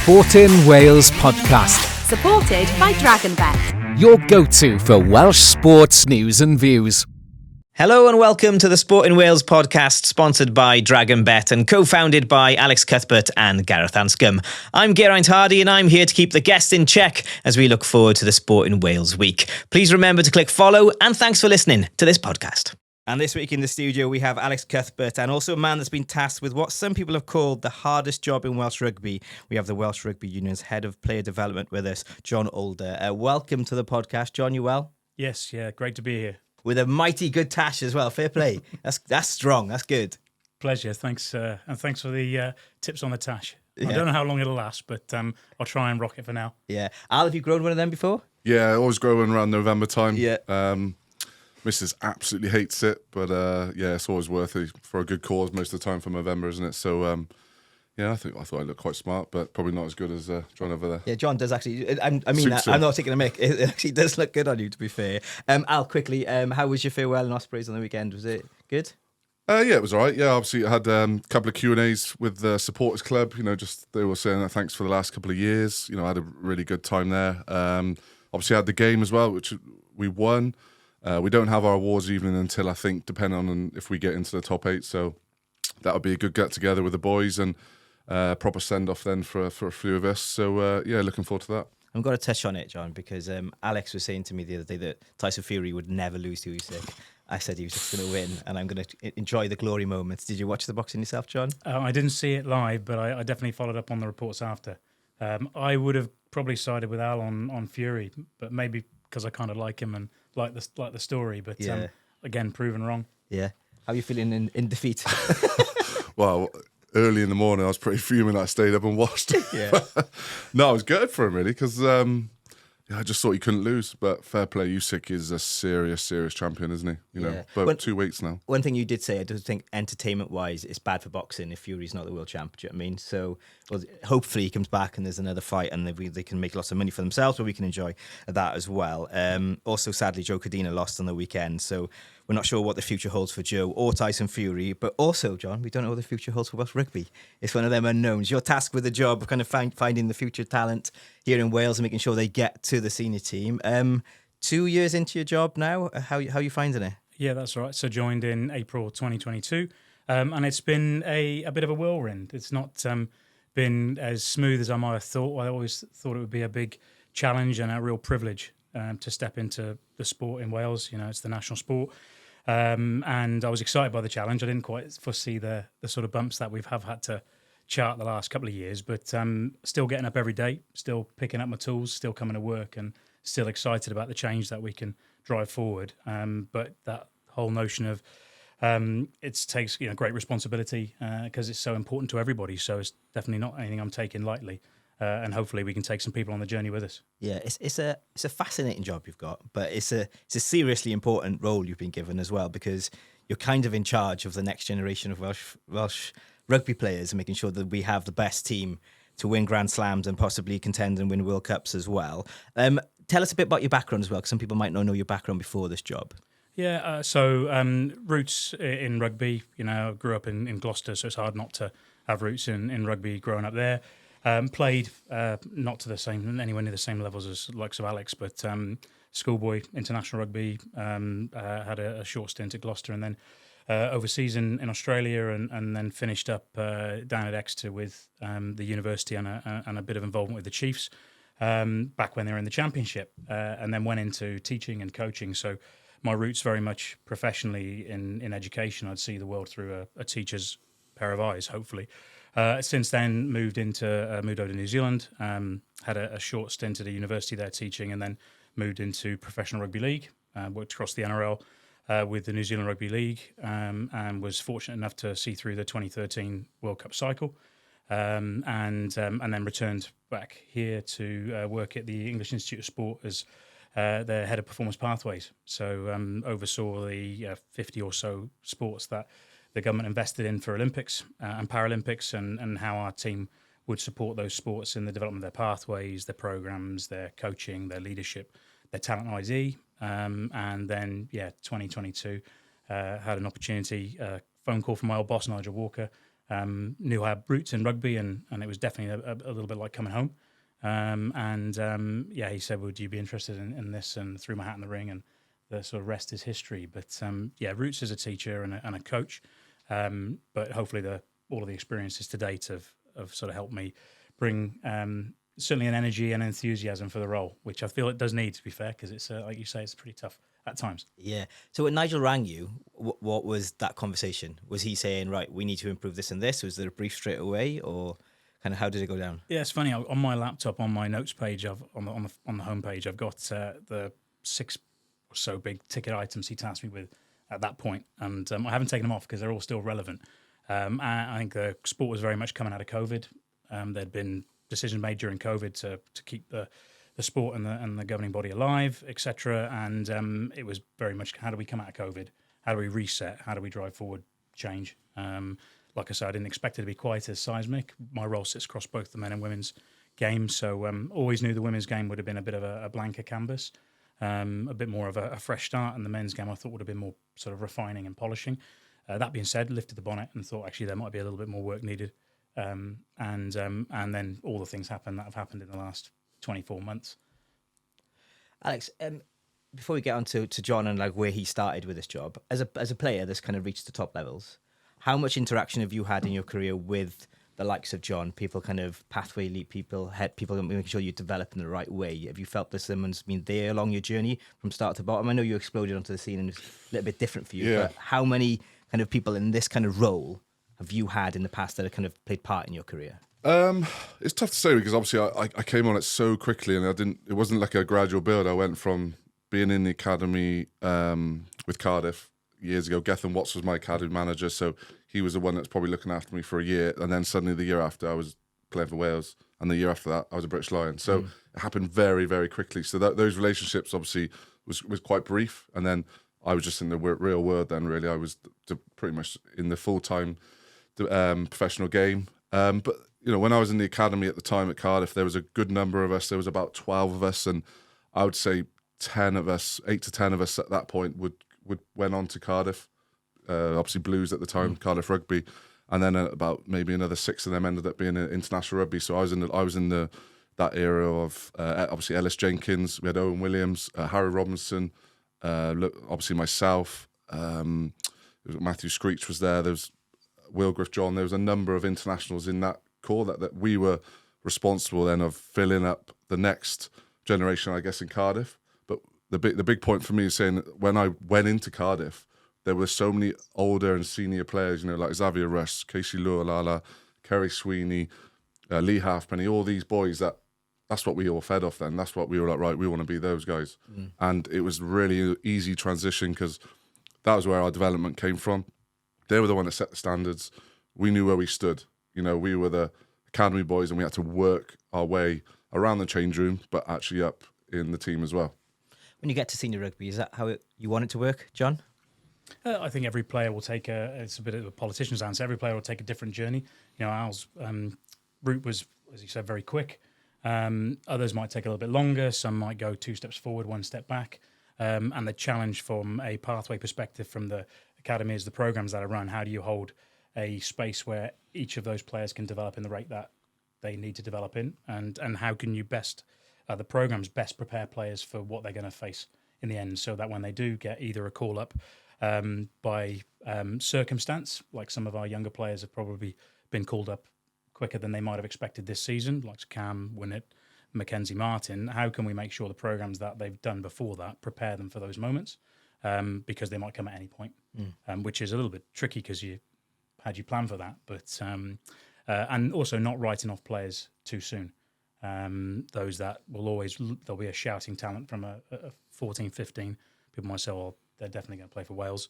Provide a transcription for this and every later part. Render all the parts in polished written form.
Sportin Wales podcast. Supported by DragonBet, Your go-to for Welsh sports news and views. Hello and welcome to the Sportin Wales podcast, sponsored by DragonBet and co-founded by Alex Cuthbert and Geraint Hardy. I'm Geraint Hardy and I'm here to keep the guests in check as we look forward to the Sportin Wales week. Please remember to click follow and thanks for listening to this podcast. And this week in the studio we have Alex Cuthbert and also a man that's been tasked with what some people have called the hardest job in Welsh rugby. We have the Welsh Rugby Union's Head of Player Development with us, John Alder. Welcome to the podcast. John, you well? Yes, great to be here. With a mighty good tash as well. Fair play. That's strong. That's good. Pleasure. Thanks, and thanks for the tips on the tash. Yeah. I don't know how long it'll last, but I'll try and rock it for now. Yeah. Al, have you grown one of them before? Yeah, I always grow one around November time. Yeah. Mrs. absolutely hates it, but yeah, it's always worth it for a good cause most of the time for November, isn't it? So yeah, I thought I looked quite smart, but probably not as good as John over there. Yeah, John does actually. I'm not taking a mick. It actually does look good on you, to be fair. Al, quickly, how was your farewell in Ospreys on the weekend? Was it good? Yeah, it was all right. Yeah, obviously I had a couple of Q&As with the supporters club. You know, just they were saying that thanks for the last couple of years. You know, I had a really good time there. Obviously I had the game as well, which we won. We don't have our awards evening until, I think, depending on if we get into the top 8. So that'll be a good get together with the boys and proper send off then for a few of us. So yeah, looking forward to that. I'm going to touch on it, John, because Alex was saying to me the other day that Tyson Fury would never lose to Usyk. I said he was just going to win, and I'm going to enjoy the glory moments. Did you watch the boxing yourself, John? I didn't see it live, but I definitely followed up on the reports after. I would have probably sided with Al on Fury, but maybe because I kind of like him and like the story. But yeah. Again, proven wrong. Yeah. How are you feeling in defeat? Well, early in the morning, I was pretty fuming that I stayed up and watched. Yeah. No, I was good for him, really, because I just thought he couldn't lose. But fair play, Usyk is a serious champion, isn't he? You know, but 2 weeks now. One thing you did say, I do think entertainment-wise, it's bad for boxing if Fury's not the world champ. Do you know what I mean? So hopefully he comes back and there's another fight and they can make lots of money for themselves, but we can enjoy that as well. Also, sadly, Joe Cordina lost on the weekend, so we're not sure what the future holds for Joe or Tyson Fury, but also, John, we don't know what the future holds for Welsh Rugby. It's one of them unknowns. You're tasked with the job of kind of finding the future talent here in Wales and making sure they get to the senior team. 2 years into your job now, how you finding it? Yeah, that's right. So joined in April 2022, and it's been a bit of a whirlwind. It's not been as smooth as I might have thought. I always thought it would be a big challenge and a real privilege to step into the sport in Wales. You know, it's the national sport. And I was excited by the challenge. I didn't quite foresee the sort of bumps that we've had to chart the last couple of years, but still getting up every day, still picking up my tools, still coming to work and still excited about the change that we can drive forward. But that whole notion of it takes great responsibility because it's so important to everybody. So it's definitely not anything I'm taking lightly. And hopefully we can take some people on the journey with us. Yeah, it's a fascinating job you've got, but it's a seriously important role you've been given as well, because you're kind of in charge of the next generation of Welsh rugby players and making sure that we have the best team to win Grand Slams and possibly contend and win World Cups as well. Tell us a bit about your background as well, because some people might not know your background before this job. Yeah, so roots in rugby. Grew up in Gloucester, so it's hard not to have roots in rugby growing up there. Played not to anywhere near the same levels as likes of Alex, but schoolboy international rugby. Had a short stint at Gloucester and then overseas in Australia, and then finished up down at Exeter with the university and a bit of involvement with the Chiefs back when they were in the Championship, and then went into teaching and coaching. So my roots very much professionally in education. I'd see the world through a teacher's pair of eyes, hopefully. Since then, moved over to New Zealand, had a short stint at a university there teaching, and then moved into professional rugby league, worked across the NRL with the New Zealand Rugby League, and was fortunate enough to see through the 2013 World Cup cycle, and then returned back here to work at the English Institute of Sport as the head of performance pathways. So oversaw the 50 or so sports that the government invested in for Olympics and Paralympics, and how our team would support those sports in the development of their pathways, their programs, their coaching, their leadership, their talent ID. And then, 2022, had an opportunity, phone call from my old boss, Nigel Walker, knew I had roots in rugby, and it was definitely a little bit like coming home. He said, "Would you be interested in this?" And threw my hat in the ring, and the sort of rest is history. But roots as a teacher and a coach, but hopefully all of the experiences to date have sort of helped me bring certainly an energy and enthusiasm for the role, which I feel it does need, to be fair, because it's like you say, it's pretty tough at times. Yeah. So when Nigel rang you, what was that conversation? Was he saying, right, we need to improve this and this? Was there a brief straight away, or kind of how did it go down? Yeah, it's funny. On my laptop, on my notes page, on the homepage, I've got the 6 or so big ticket items he tasked me with at that point, and I haven't taken them off because they're all still relevant. I think the sport was very much coming out of COVID. There'd been decisions made during COVID to keep the sport and the governing body alive, etc. And it was very much, how do we come out of COVID? How do we reset? How do we drive forward change? Like I said, I didn't expect it to be quite as seismic. My role sits across both the men and women's games, so always knew the women's game would have been a bit of a blanker canvas, a bit more of a fresh start, and the men's game I thought would have been more sort of refining and polishing. That being said, lifted the bonnet and thought actually there might be a little bit more work needed. And then all the things happen that have happened in the last 24 months. Alex, before we get on to John and like where he started with this job, as a player that's kind of reached the top levels, how much interaction have you had in your career with the likes of John, people kind of pathway elite people, head people making sure you develop in the right way? Have you felt that someone's been there along your journey from start to bottom? I know you exploded onto the scene and it's a little bit different for you, but how many kind of people in this kind of role have you had in the past that have kind of played part in your career? It's tough to say because obviously I came on it so quickly, and it wasn't like a gradual build. I went from being in the academy with Cardiff years ago. Gethin Watts was my academy manager, so he was the one that's probably looking after me for a year, and then suddenly the year after I was playing for Wales, and the year after that I was a British Lion. So it happened very, very quickly. So those relationships obviously was quite brief, and then I was just in the real world. Then really I was pretty much in the full-time professional game. But you know, when I was in the academy at the time at Cardiff, there was a good number of us. There was about 12 of us, and I would say 10 of us, 8 to 10 of us at that point went on to Cardiff. Obviously Blues at the time, Cardiff Rugby, and then about maybe another 6 of them ended up being in international rugby. So I was in that era of obviously Ellis Jenkins. We had Owen Williams, Harry Robinson, obviously myself. Matthew Screech was there. There was Will Griff John. There was a number of internationals in that core that we were responsible then of filling up the next generation, I guess, in Cardiff. But the big point for me is saying that when I went into Cardiff, there were so many older and senior players, you know, like Xavier Russ, Casey Lualala, Kerry Sweeney, Lee Halfpenny, all these boys that's what we all fed off then. That's what we were like, right, we want to be those guys. And it was really an easy transition because that was where our development came from. They were the one that set the standards. We knew where we stood. You know, we were the academy boys and we had to work our way around the change room, but actually up in the team as well. When you get to senior rugby, is that how you want it to work, John? I think every player will take it's a bit of a politician's answer. Every player will take a different journey. You know, Al's route was, as you said, very quick. Others might take a little bit longer. Some might go 2 steps forward, 1 step back. And the challenge from a pathway perspective from the academy is the programs that are run. How do you hold a space where each of those players can develop in the rate that they need to develop in? And how can you the programs best prepare players for what they're going to face in the end, so that when they do get either a call up by circumstance, like some of our younger players have probably been called up quicker than they might have expected this season, like Cam, Winnett, Mackenzie Martin, how can we make sure the programs that they've done before that prepare them for those moments? Because they might come at any point, which is a little bit tricky because how'd you plan for that? But and also not writing off players too soon. Those that there'll be a shouting talent from a 14, 15. People might say, well, they're definitely going to play for Wales.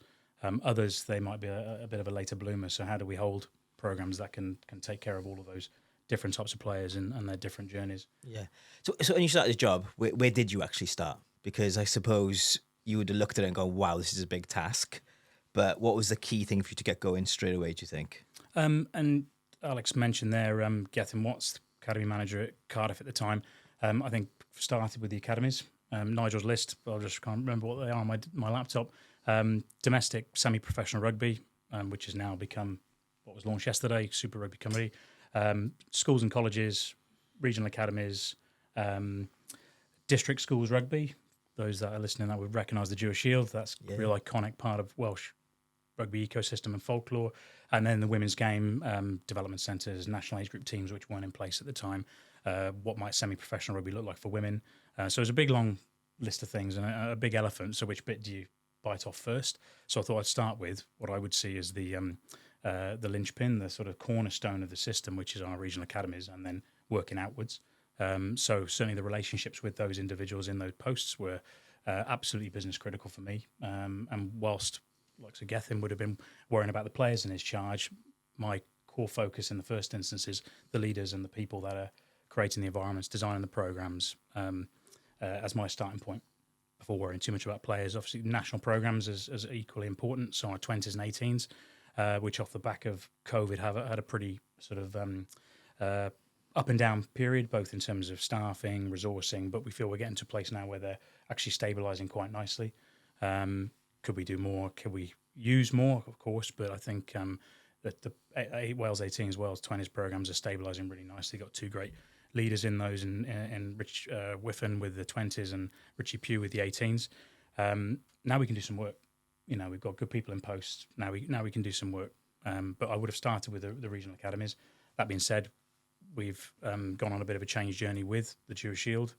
Others, they might be a bit of a later bloomer. So how do we hold programs that can take care of all of those different types of players and their different journeys? Yeah. So when you started this job, where did you actually start? Because I suppose you would have looked at it and gone, wow, this is a big task. But what was the key thing for you to get going straight away, do you think? And Alex mentioned there, Gethin Watts, academy manager at Cardiff at the time, I think started with the academies. Nigel's list, I just can't remember what they are on my laptop. Domestic semi-professional rugby, which has now become what was launched yesterday, Super Rugby Cymru, schools and colleges, regional academies, district schools rugby. Those that are listening that would recognise the Jewish Shield. That's a real iconic part of Welsh rugby ecosystem and folklore. And then the women's game, development centres, national age group teams, which weren't in place at the time. What might semi-professional rugby look like for women? So there's a big long list of things and a big elephant. So which bit do you bite off first? So I thought I'd start with what I would see as the linchpin, the sort of cornerstone of the system, which is our regional academies, and then working outwards. So certainly the relationships with those individuals in those posts were absolutely business critical for me. And whilst like Sir Gethin would have been worrying about the players in his charge, my core focus in the first instance is the leaders and the people that are creating the environments, designing the programs as my starting point before worrying too much about players. Obviously, national programs is equally important. So our 20s and 18s, which off the back of COVID had a pretty sort of up and down period, both in terms of staffing, resourcing, but we feel we're getting to a place now where they're actually stabilising quite nicely. Could we do more? Could we use more? Of course, but I think that the Wales 18s, Wales 20s programs are stabilising really nicely. Got two great leaders in those, and Rich Whiffen with the 20s and Richie Pugh with the 18s. Now we can do some work. You know, we've got good people in post. Now we can do some work. But I would have started with the regional academies. That being said, we've gone on a bit of a change journey with the Jewish Shield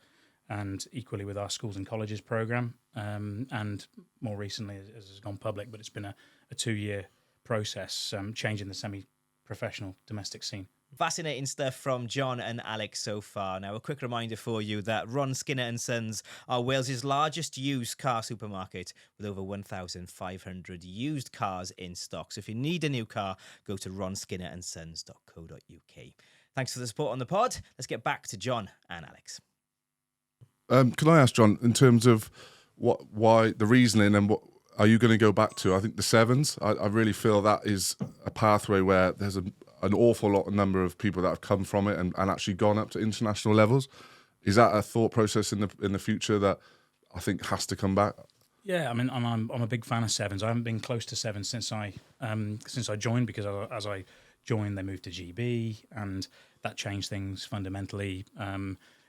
and equally with our schools and colleges programme. And more recently, as has gone public, but it's been a 2-year process, changing the semi-professional domestic scene. Fascinating stuff from John and Alex so far. Now, a quick reminder for you that Ron Skinner and Sons are Wales's largest used car supermarket with over 1,500 used cars in stock. So if you need a new car, go to ronskinnerandsons.co.uk. Thanks for the support on the pod. Let's get back to John and Alex. Can I ask, John, in terms of why the reasoning and what are you going to go back to? I think the sevens. I really feel that is a pathway where there's an awful lot of number of people that have come from it and actually gone up to international levels. Is that a thought process in the future that I think has to come back? Yeah, I mean, I'm a big fan of sevens. I haven't been close to sevens since I joined, because as I joined, they moved to GB, and that changed things fundamentally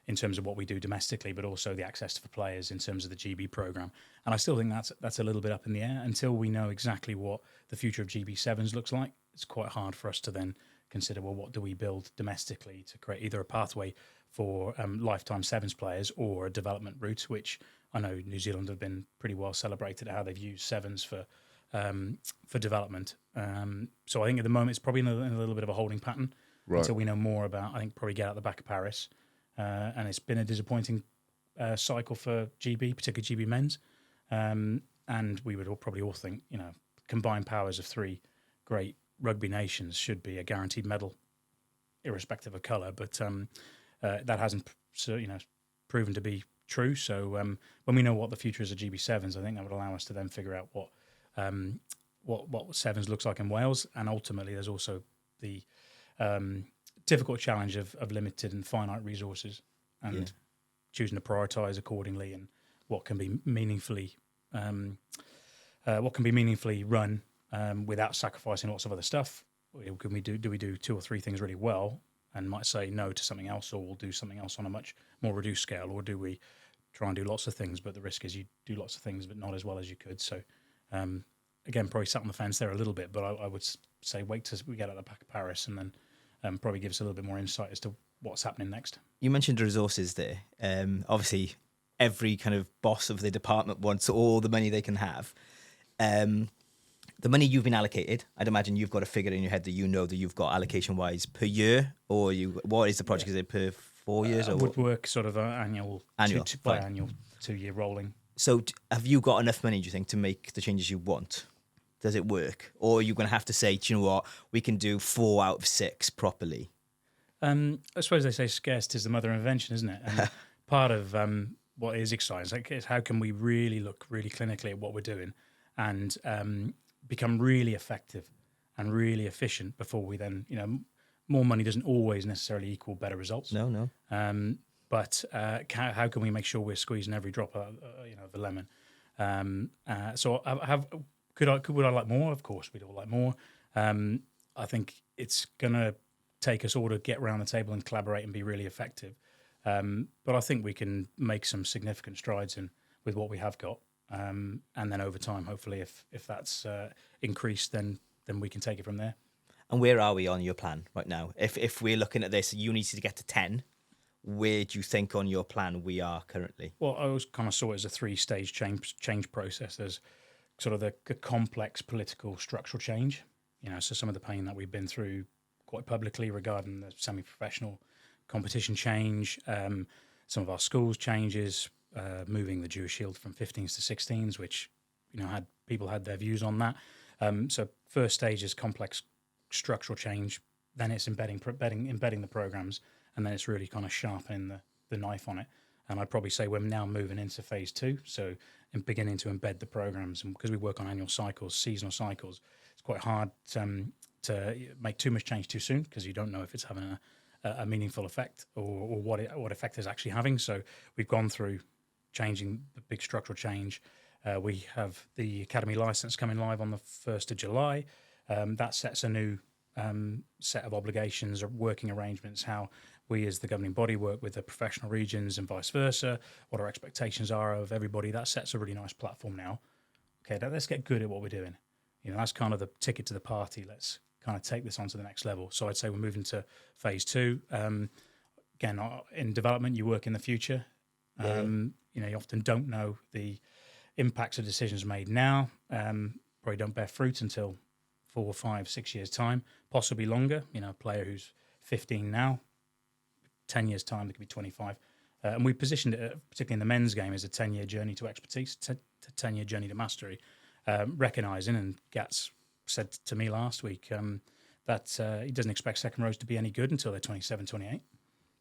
in terms of what we do domestically, but also the access for players in terms of the GB program. And I still think that's a little bit up in the air until we know exactly what the future of GB sevens looks like. It's quite hard for us to then consider, well, what do we build domestically to create either a pathway for lifetime sevens players or a development route, which I know New Zealand have been pretty well celebrated at how they've used sevens for development. So I think at the moment it's probably in a little bit of a holding pattern until we know more about, I think, probably get out the back of Paris. And it's been a disappointing cycle for GB, particularly GB men's. And we would probably all think, you know, combined powers of three great rugby nations should be a guaranteed medal, irrespective of colour. But that hasn't, proven to be true. So when we know what the future is of GB sevens, I think that would allow us to then figure out what sevens looks like in Wales. And ultimately, there's also the difficult challenge of limited and finite resources, and choosing to prioritise accordingly, and what can be meaningfully run without sacrificing lots of other stuff. Can we do we do 2 or 3 things really well and might say no to something else, or we'll do something else on a much more reduced scale, or do we try and do lots of things, but the risk is you do lots of things but not as well as you could. So again, probably sat on the fence there a little bit, but I would say wait till we get out of the back of Paris, and then probably give us a little bit more insight as to what's happening next. You mentioned resources there. Obviously, every kind of boss of the department wants all the money they can have. The money you've been allocated, I'd imagine you've got a figure in your head that you know that you've got allocation-wise per year, or what is the project? Is it per 4 years? Or would work sort of annual 2-year rolling. So have you got enough money, do you think, to make the changes you want? Does it work? Or are you going to have to say, do you know what, we can do 4 out of 6 properly? I suppose they say scarcity is the mother of invention, isn't it? And part of what is exciting is how can we really look really clinically at what we're doing and become really effective and really efficient before we then, more money doesn't always necessarily equal better results. No. But how can we make sure we're squeezing every drop of the lemon? So would I like more? Of course, we'd all like more. I think it's going to take us all to get around the table and collaborate and be really effective. But I think we can make some significant strides with what we have got. And then over time, hopefully, if that's increased, then we can take it from there. And where are we on your plan right now? If we're looking at this, you need to get to 10. Where do you think on your plan we are currently? Well, I always kind of saw it as a 3-stage change process. There's sort of the complex political structural change, so some of the pain that we've been through quite publicly regarding the semi-professional competition change, some of our schools changes, moving the Jewish Shield from 15s to 16s, which people had their views on that. So first stage is complex structural change, then it's embedding the programs, and then it's really kind of sharpening the knife on it. And I'd probably say we're now moving into phase 2, so in beginning to embed the programs. And because we work on annual cycles, seasonal cycles, it's quite hard to make too much change too soon, because you don't know if it's having a meaningful effect or what effect it's actually having. So we've gone through changing the big structural change. We have the academy license coming live on the 1st of July. That sets a new set of obligations or working arrangements, how we as the governing body work with the professional regions and vice versa, what our expectations are of everybody. That sets a really nice platform now. Okay, now let's get good at what we're doing. That's kind of the ticket to the party. Let's kind of take this on to the next level. So I'd say we're moving to phase 2. Again, in development, you work in the future. You often don't know the impacts of decisions made now. Probably don't bear fruit until 4, 5, 6 years' time, possibly longer. A player who's 15 now, 10 years' time, they could be 25. And we positioned it, particularly in the men's game, as a 10-year journey to expertise, 10-year journey to mastery, recognising, and Gats said to me last week that he doesn't expect second rows to be any good until they're 27, 28.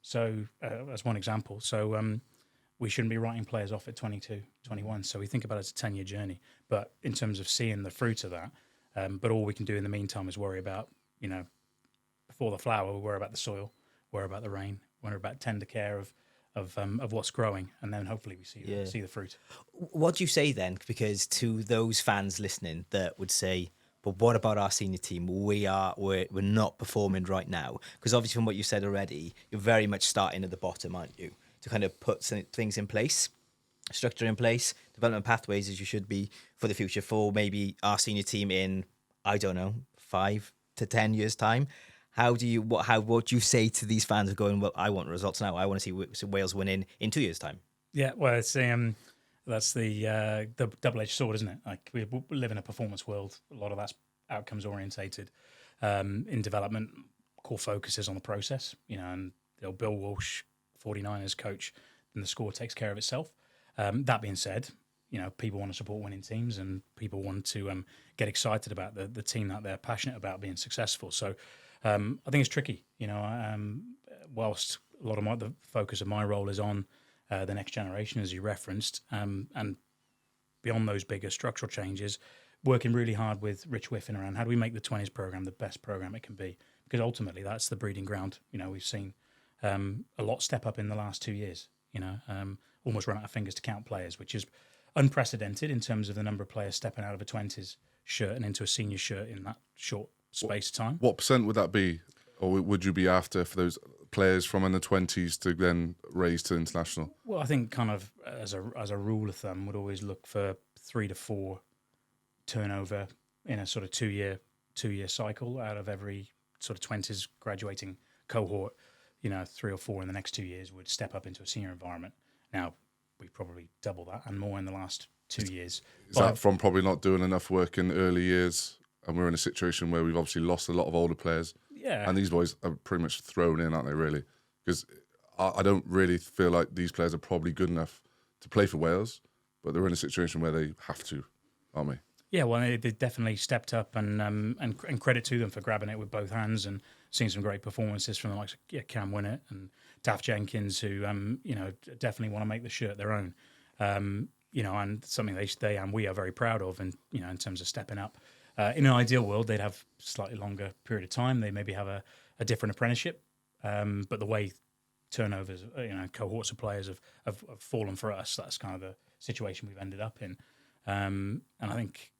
So that's one example. So we shouldn't be writing players off at 22, 21. So we think about it as a 10-year journey. But in terms of seeing the fruit of that, but all we can do in the meantime is worry about, before the flower, we worry about the soil, worry about the rain, worry about tender care of what's growing, and then hopefully we see the fruit. What do you say then? Because to those fans listening that would say, but what about our senior team? We're not performing right now. Because obviously from what you said already, you're very much starting at the bottom, aren't you? To kind of put some things in place, structure in place, development pathways as you should be for the future, for maybe our senior team in, I don't know, 5 to 10 years' time. What do you say to these fans who are going, well, I want results now. I want to see Wales winning in 2 years' time. Yeah, well, it's that's the double-edged sword, isn't it? Like we live in a performance world. A lot of that's outcomes orientated. In development, core focus is on the process. And Bill Walsh, 49ers coach, and the score takes care of itself. That being said, people want to support winning teams, and people want to get excited about the team that they're passionate about being successful. So I think it's tricky. Whilst a lot of the focus of my role is on the next generation, as you referenced, and beyond those bigger structural changes, working really hard with Rich Whiffen around how do we make the 20s program the best program it can be, because ultimately that's the breeding ground. We've seen a lot step up in the last 2 years. Almost run out of fingers to count players, which is unprecedented in terms of the number of players stepping out of a 20s shirt and into a senior shirt in that short space of time. What percent would that be? Or would you be after for those players from in the 20s to then raise to international? Well, I think kind of as a rule of thumb, would always look for 3 to 4 turnover in a sort of 2 year cycle out of every sort of 20s graduating cohort. 3 or 4 in the next 2 years would step up into a senior environment. Now, we probably double that and more in the last 2 years. Is that from probably not doing enough work in early years, and we're in a situation where we've obviously lost a lot of older players? Yeah. And these boys are pretty much thrown in, aren't they, really? Because I don't really feel like these players are probably good enough to play for Wales, but they're in a situation where they have to, aren't we? Yeah, well, they definitely stepped up, and credit to them for grabbing it with both hands and seeing some great performances from the likes of Cam Winnett and Taff Jenkins, who definitely want to make the shirt their own. And something they and we are very proud of, and in terms of stepping up. In an ideal world, they'd have slightly longer period of time. They maybe have a different apprenticeship, but the way turnovers, cohorts of players have fallen for us, that's kind of the situation we've ended up in. And I think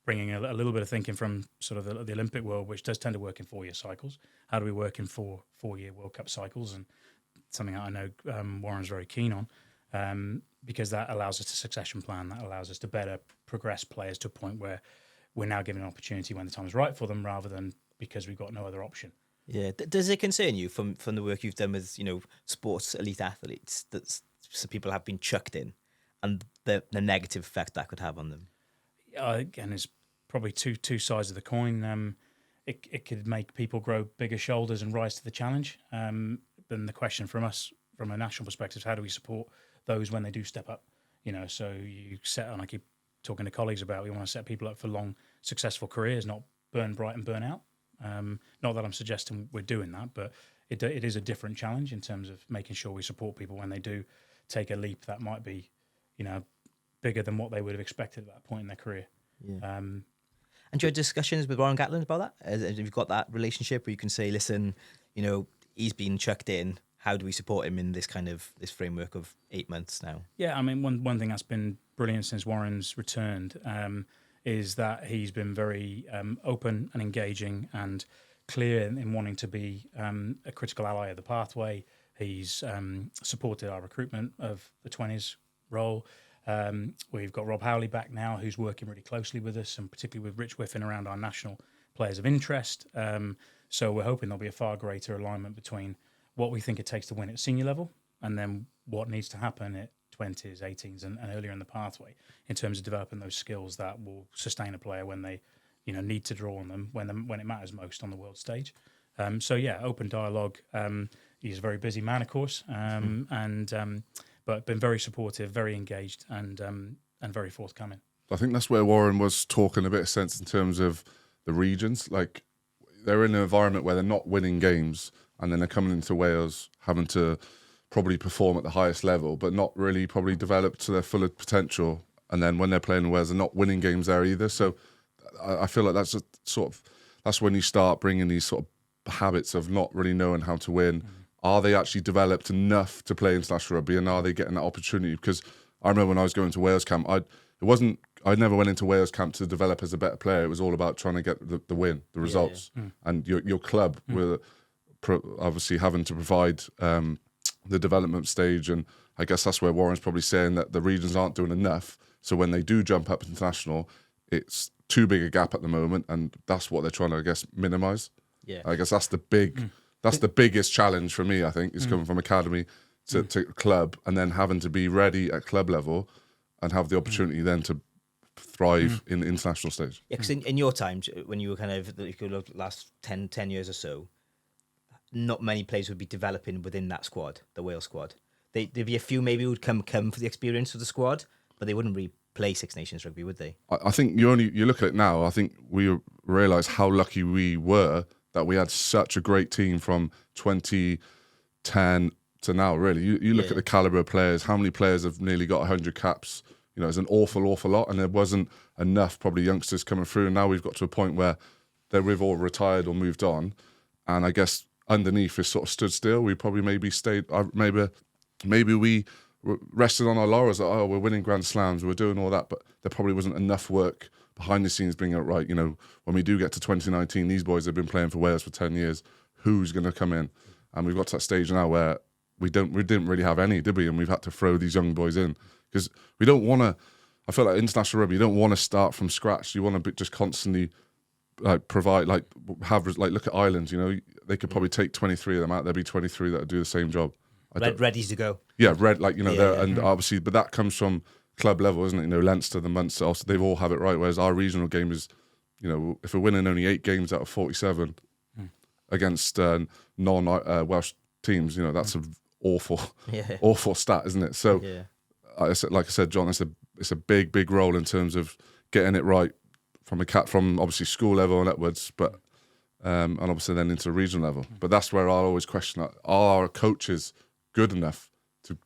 bringing a little bit of thinking from sort of the Olympic world, which does tend to work in 4-year cycles. How do we work in 4-year World Cup cycles? And something that I know Warren's very keen on, because that allows us to succession plan. That allows us to better progress players to a point where we're now given an opportunity when the time is right for them, rather than because we've got no other option. Yeah. Does it concern you from the work you've done with, sports elite athletes, that some people have been chucked in, and the negative effect that could have on them? Again, it's probably two sides of the coin. It could make people grow bigger shoulders and rise to the challenge. Then the question from us, from a national perspective, is how do we support those when they do step up? So you set, and I keep talking to colleagues about, we want to set people up for long, successful careers, not burn bright and burn out. Not that I'm suggesting we're doing that, but it is a different challenge in terms of making sure we support people when they do take a leap that might be, bigger than what they would have expected at that point in their career. Yeah. And do you have discussions with Warren Gatland about that? Have you got that relationship where you can say, listen, he's been chucked in. How do we support him in this framework of 8 months now? Yeah, I mean, one thing that's been brilliant since Warren's returned is that he's been very open and engaging and clear in wanting to be a critical ally of the pathway. He's supported our recruitment of the 20s role. We've got Rob Howley back now, who's working really closely with us, and particularly with Rich Whiffin around our national players of interest. So we're hoping there'll be a far greater alignment between what we think it takes to win at senior level and then what needs to happen at 20s, 18s and earlier in the pathway in terms of developing those skills that will sustain a player when they need to draw on them when it matters most on the world stage. Open dialogue. He's a very busy man, of course, but been very supportive, very engaged, and very forthcoming. I think that's where Warren was talking a bit of sense in terms of the regions. Like, they're in an environment where they're not winning games, and then they're coming into Wales having to probably perform at the highest level, but not really probably develop to their full potential. And then when they're playing in Wales, they're not winning games there either. So I feel like that's that's when you start bringing these sort of habits of not really knowing how to win. Are they actually developed enough to play international rugby, and are they getting that opportunity? Because I remember when I was going to Wales camp, I never went into Wales camp to develop as a better player. It was all about trying to get the win, the results, and your club were obviously having to provide the development stage. And I guess that's where Warren's probably saying that the regions aren't doing enough. So when they do jump up international, it's too big a gap at the moment, and that's what they're trying to, I guess, minimise. Yeah, I guess that's the big. That's the biggest challenge for me, I think, is coming from academy to club, and then having to be ready at club level and have the opportunity then to thrive in the international stage. Yeah, because in your times, when you were kind of, if you look last 10 years or so, not many players would be developing within that squad, the Wales squad. There'd be a few maybe who would come for the experience of the squad, but they wouldn't really play Six Nations rugby, would they? I think you look at it now, I think we realise how lucky we were that we had such a great team from 2010 to now, really. You look at the calibre of players, how many players have nearly got 100 caps? It's an awful lot, and there wasn't enough probably youngsters coming through, and now we've got to a point where we've all retired or moved on, and I guess underneath is sort of stood still. We probably maybe stayed, maybe we rested on our laurels that, we're winning Grand Slams, we're doing all that, but there probably wasn't enough work behind the scenes bringing it right. When we do get to 2019, these boys have been playing for Wales for 10 years. Who's going to come in? And we've got to that stage now where we didn't really have any, did we? And we've had to throw these young boys in because we don't want to. I feel like international rugby, you don't want to start from scratch. You want to just constantly provide, look at Ireland. They could probably take 23 of them out. There'd be 23 that would do the same job. Ready to go. Yeah, and obviously, but that comes from club level, isn't it? Leinster, the Munster, also, they all have it right. Whereas our regional game is, if we're winning only 8 games out of 47 against non-Welsh teams, that's an awful stat, isn't it? So, like I said, John, it's a big role in terms of getting it right from obviously school level and upwards, but and obviously then into regional level. But that's where I'll always question: are our coaches good enough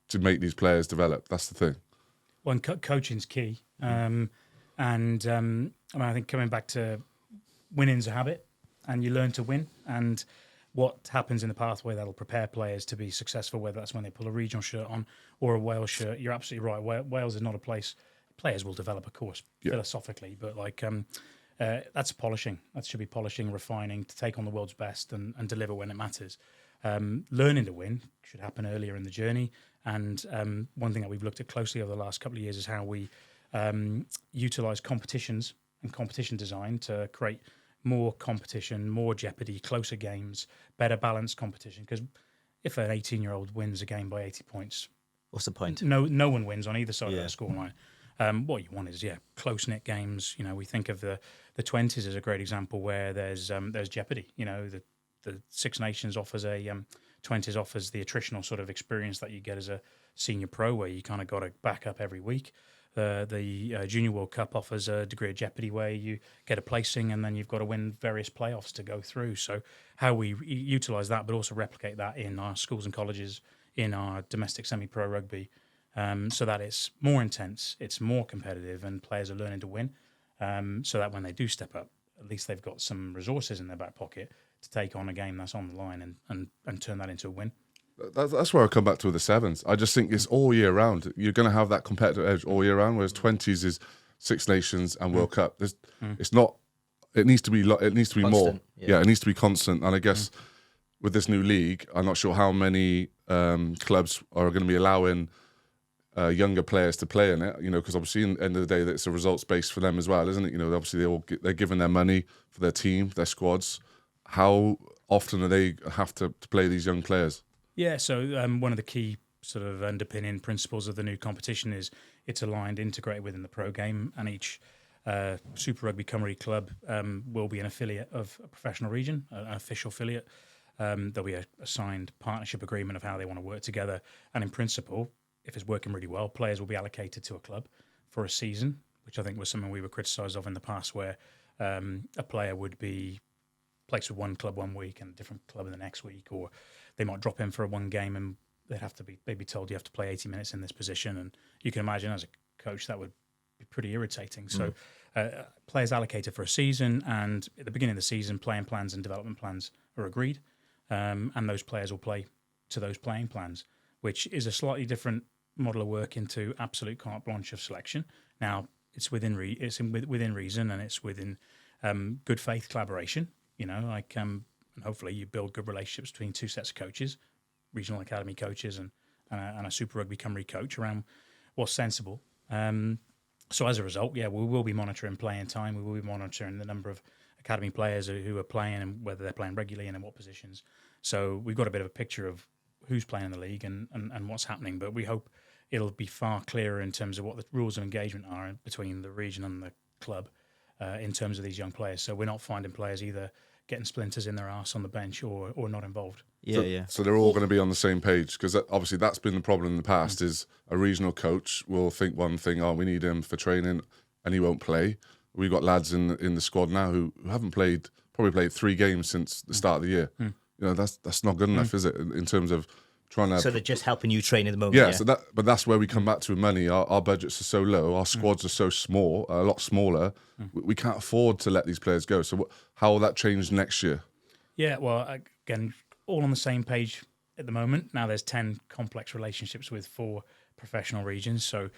to make these players develop? That's the thing. Well, coaching's key, I think coming back to winning's a habit, and you learn to win. And what happens in the pathway that'll prepare players to be successful, whether that's when they pull a regional shirt on or a Wales shirt. You're absolutely right. Wales is not a place players will develop, of course, philosophically, but like that's polishing. That should be polishing, refining to take on the world's best and deliver when it matters. Learning to win should happen earlier in the journey. And one thing that we've looked at closely over the last couple of years is how we utilise competitions and competition design to create more competition, more jeopardy, closer games, better balanced competition. Because if an 18-year-old wins a game by 80 points, what's the point? No one wins on either side of the scoreline. What you want is close-knit games. We think of the 20s as a great example where there's jeopardy. The Six Nations offers 20s offers the attritional sort of experience that you get as a senior pro, where you kind of got to back up every week. The Junior World Cup offers a degree of jeopardy where you get a placing and then you've got to win various playoffs to go through. So how we utilise that, but also replicate that in our schools and colleges, in our domestic semi-pro rugby, so that it's more intense, it's more competitive, and players are learning to win, so that when they do step up, at least they've got some resources in their back pocket to take on a game that's on the line and turn that into a win. That's where I come back to with the sevens. I just think it's all year round. You're going to have that competitive edge all year round, whereas 20s is Six Nations and World Cup. It's not. It needs to be. It needs to be Constant, more. yeah. It needs to be constant. And I guess with this new league, I'm not sure how many clubs are going to be allowing younger players to play in it. Because obviously, in the end of the day, it's a results based for them as well, isn't it? Obviously they're giving their money for their team, their squads. How often do they have to play these young players? Yeah, so one of the key sort of underpinning principles of the new competition is it's aligned, integrated within the pro game, and each Super Rugby Cymru club will be an affiliate of a professional region, an official affiliate. There'll be a signed partnership agreement of how they want to work together, and in principle, if it's working really well, players will be allocated to a club for a season, which I think was something we were criticised of in the past, where a player would be placed with one club one week and a different club in the next week, or they might drop in for one game and they'd be told you have to play 80 minutes in this position. And you can imagine as a coach that would be pretty irritating. So players allocated for a season, and at the beginning of the season, playing plans and development plans are agreed, and those players will play to those playing plans, which is a slightly different model of working to absolute carte blanche of selection. Now, it's within reason, and it's within good faith collaboration. And hopefully you build good relationships between two sets of coaches, regional academy coaches and a Super Rugby Cymru coach, around what's sensible. So as a result, we will be monitoring playing time. We will be monitoring the number of academy players who are playing and whether they're playing regularly and in what positions. So we've got a bit of a picture of who's playing in the league and what's happening. But we hope it'll be far clearer in terms of what the rules of engagement are between the region and the club in terms of these young players. So we're not finding players either getting splinters in their arse on the bench or not involved. So they're all going to be on the same page, because obviously that's been the problem in the past. Is a regional coach will think one thing, we need him for training, and he won't play. We've got lads in the squad now who haven't probably played 3 games since the start of the year. That's not good enough, is it? In terms of trying to. So they're just helping you train at the moment. Yeah. So but that's where we come back to money. Our budgets are so low. Our squads are so small, a lot smaller. We can't afford to let these players go. So how will that change next year? Yeah. Well, again, all on the same page at the moment. Now there's 10 complex relationships with 4 professional regions. So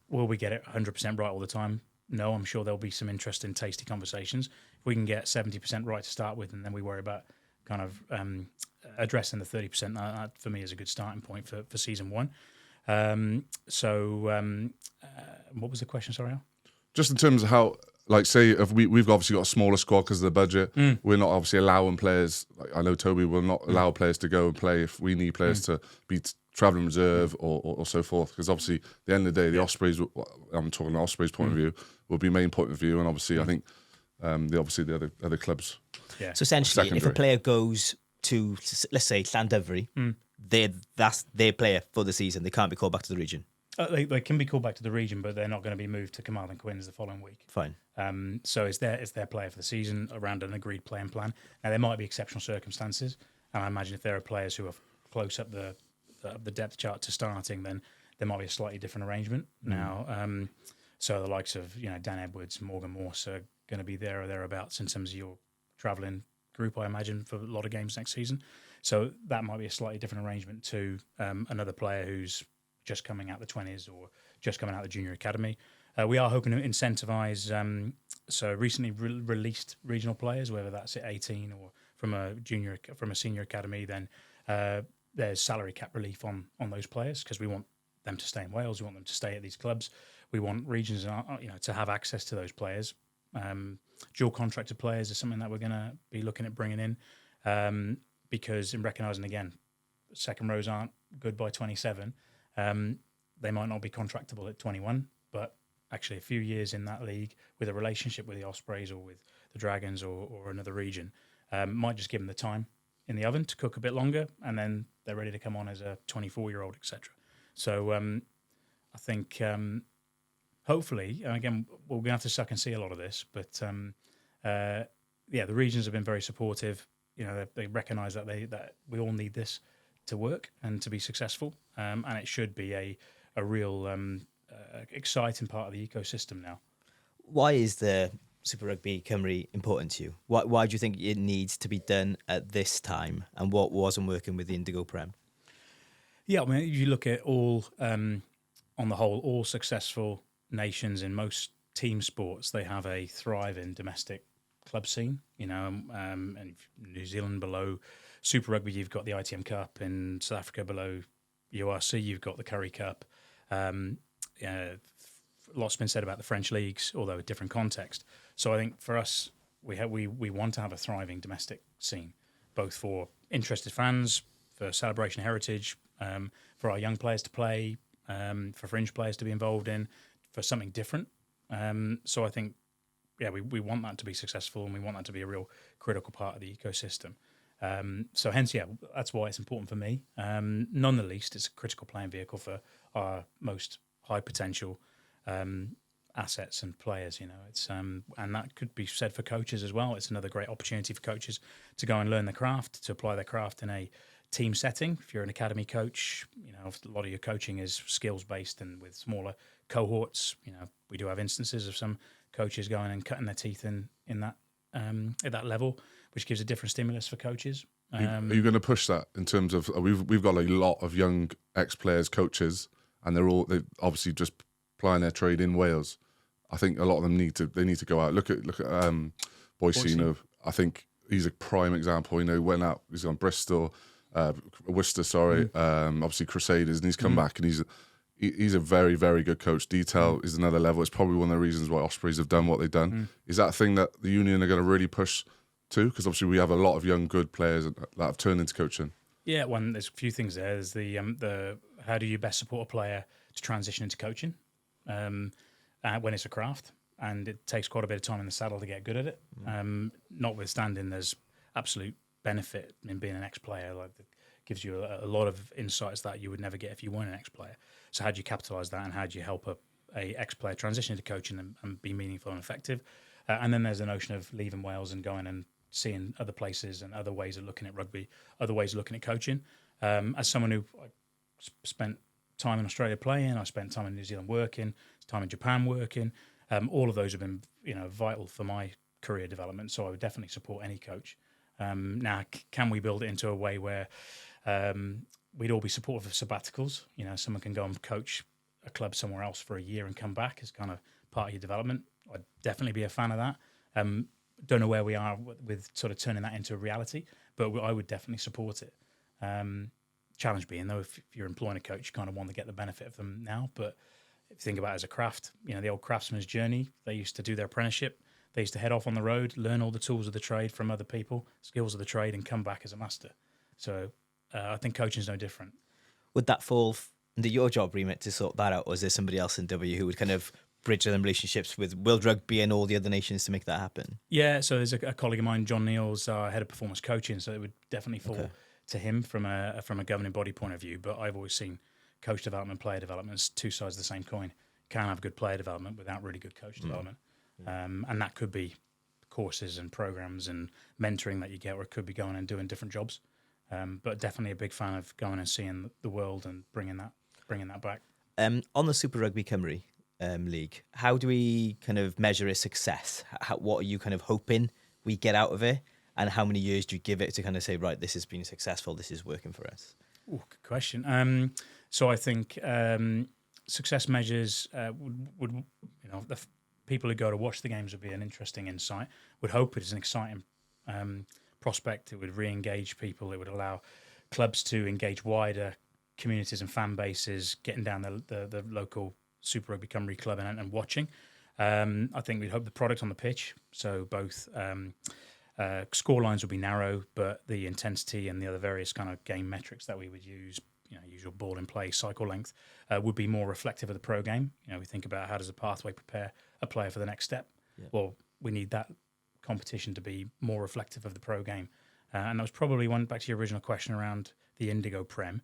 will we get it 100% right all the time? No, I'm sure there'll be some interesting, tasty conversations. If we can get 70% right to start with, and then we worry about kind of addressing the 30%, that for me is a good starting point for season 1. What was the question, sorry, Al? Just in terms of how, like, say, if we've obviously got a smaller squad because of the budget, we're not obviously allowing players, like, I know Toby will not allow players to go and play if we need players to be travelling reserve or so forth, because obviously at the end of the day, the Ospreys, I'm talking the Ospreys point of view, will be main point of view, and obviously I think the other clubs. Yeah. So essentially, if a player goes to, let's say, Llandovery, that's their player for the season. They can't be called back to the region. They can be called back to the region, but they're not going to be moved to Carmarthen Quins the following week. Fine. So it's their player for the season around an agreed playing plan. Now, there might be exceptional circumstances, and I imagine if there are players who are close up the depth chart to starting, then there might be a slightly different arrangement. Now, so the likes of Dan Edwards, Morgan Morse are going to be there or thereabouts in terms of your travelling group, I imagine, for a lot of games next season. So that might be a slightly different arrangement to another player who's just coming out the 20s or just coming out the junior academy. We are hoping to incentivise so recently released regional players, whether that's at 18 or from a senior academy. Then there's salary cap relief on those players because we want them to stay in Wales. We want them to stay at these clubs. We want regions, to have access to those players. Dual contracted players is something that we're going to be looking at bringing in because in recognising again, second rows aren't good by 27. They might not be contractable at 21, but actually a few years in that league with a relationship with the Ospreys or with the Dragons or another region might just give them the time in the oven to cook a bit longer, and then they're ready to come on as a 24-year-old, etc. So I think hopefully, again, we're going to have to suck and see a lot of this, but the regions have been very supportive. They recognise that that we all need this to work and to be successful, and it should be a real exciting part of the ecosystem now. Why is the Super Rugby Cymru important to you? Why do you think it needs to be done at this time, and what wasn't working with the Indigo Prem? Yeah, I mean, if you look at all, on the whole, all successful nations in most team sports, they have a thriving domestic club scene. And New Zealand below Super Rugby, you've got the ITM Cup. In South Africa below URC, you've got the Currie Cup. Lots been said about the French leagues, although a different context. So I think for us, we want to have a thriving domestic scene, both for interested fans, for celebration of heritage, for our young players to play, for fringe players to be involved in, for something different. So I think, we want that to be successful, and we want that to be a real critical part of the ecosystem. So hence, that's why it's important for me. None the least, it's a critical playing vehicle for our most high potential assets and players. It's and that could be said for coaches as well. It's another great opportunity for coaches to go and learn the craft, to apply their craft in a team setting. If you're an academy coach, a lot of your coaching is skills based and with smaller cohorts. We do have instances of some coaches going and cutting their teeth in that at that level, which gives a different stimulus for coaches. Are you going to push that in terms of we've got a lot of young ex-players, coaches, and they're obviously just plying their trade in Wales. I think a lot of them need to go out. Look at Boise. I think he's a prime example. Went out. He's on Bristol, Worcester. Obviously Crusaders, and he's come back and he's a very, very good coach. Detail is another level. It's probably one of the reasons why Ospreys have done what they've done. Is that a thing that the union are going to really push to? Because obviously we have a lot of young, good players that have turned into coaching. Yeah, there's a few things there. There's the how do you best support a player to transition into coaching when it's a craft, and it takes quite a bit of time in the saddle to get good at it. Notwithstanding, there's absolute benefit in being an ex-player. It gives you a lot of insights that you would never get if you weren't an ex-player. So how do you capitalise that, and how do you help a ex-player transition into coaching and be meaningful and effective? And then there's the notion of leaving Wales and going and seeing other places and other ways of looking at rugby, other ways of looking at coaching. As someone who spent time in Australia playing, I spent time in New Zealand working, time in Japan working. All of those have been, vital for my career development. So I would definitely support any coach. Now, can we build it into a way where we'd all be supportive of sabbaticals? Someone can go and coach a club somewhere else for a year and come back as kind of part of your development. I'd definitely be a fan of that. Don't know where we are with sort of turning that into a reality, but I would definitely support it. Challenge being, though, if you're employing a coach, you kind of want to get the benefit of them now. But if you think about it as a craft, the old craftsman's journey, they used to do their apprenticeship. They used to head off on the road, learn all the tools of the trade from other people, skills of the trade, and come back as a master. So I think coaching is no different. Would that fall under your job remit to sort that out, or is there somebody else in W who would kind of bridge them relationships with World Rugby and all the other nations to make that happen? Yeah, so there's a colleague of mine, John Neal's head of performance coaching, so it would definitely fall to him from a governing body point of view. But I've always seen coach development, player development as two sides of the same coin. You can't have good player development without really good coach development. And that could be courses and programs and mentoring that you get, or it could be going and doing different jobs. But definitely a big fan of going and seeing the world and bringing that back. On the Super Rugby Cymru league, how do we kind of measure its success? What are you kind of hoping we get out of it? And how many years do you give it to kind of say, right, this has been successful, this is working for us? Good question. So I think success measures would people who go to watch the games would be an interesting insight. Would hope it is an exciting prospect. It would re-engage people. It would allow clubs to engage wider communities and fan bases, getting down the local Super Rugby Cymru club and watching. I think we'd hope the product on the pitch, so both score lines will be narrow, but the intensity and the other various kind of game metrics that we would use, usual ball in play, cycle length, would be more reflective of the pro game. We think about how does a pathway prepare a player for the next step. Yeah. Well, we need that competition to be more reflective of the pro game. And that was probably back to your original question around the Indigo Prem.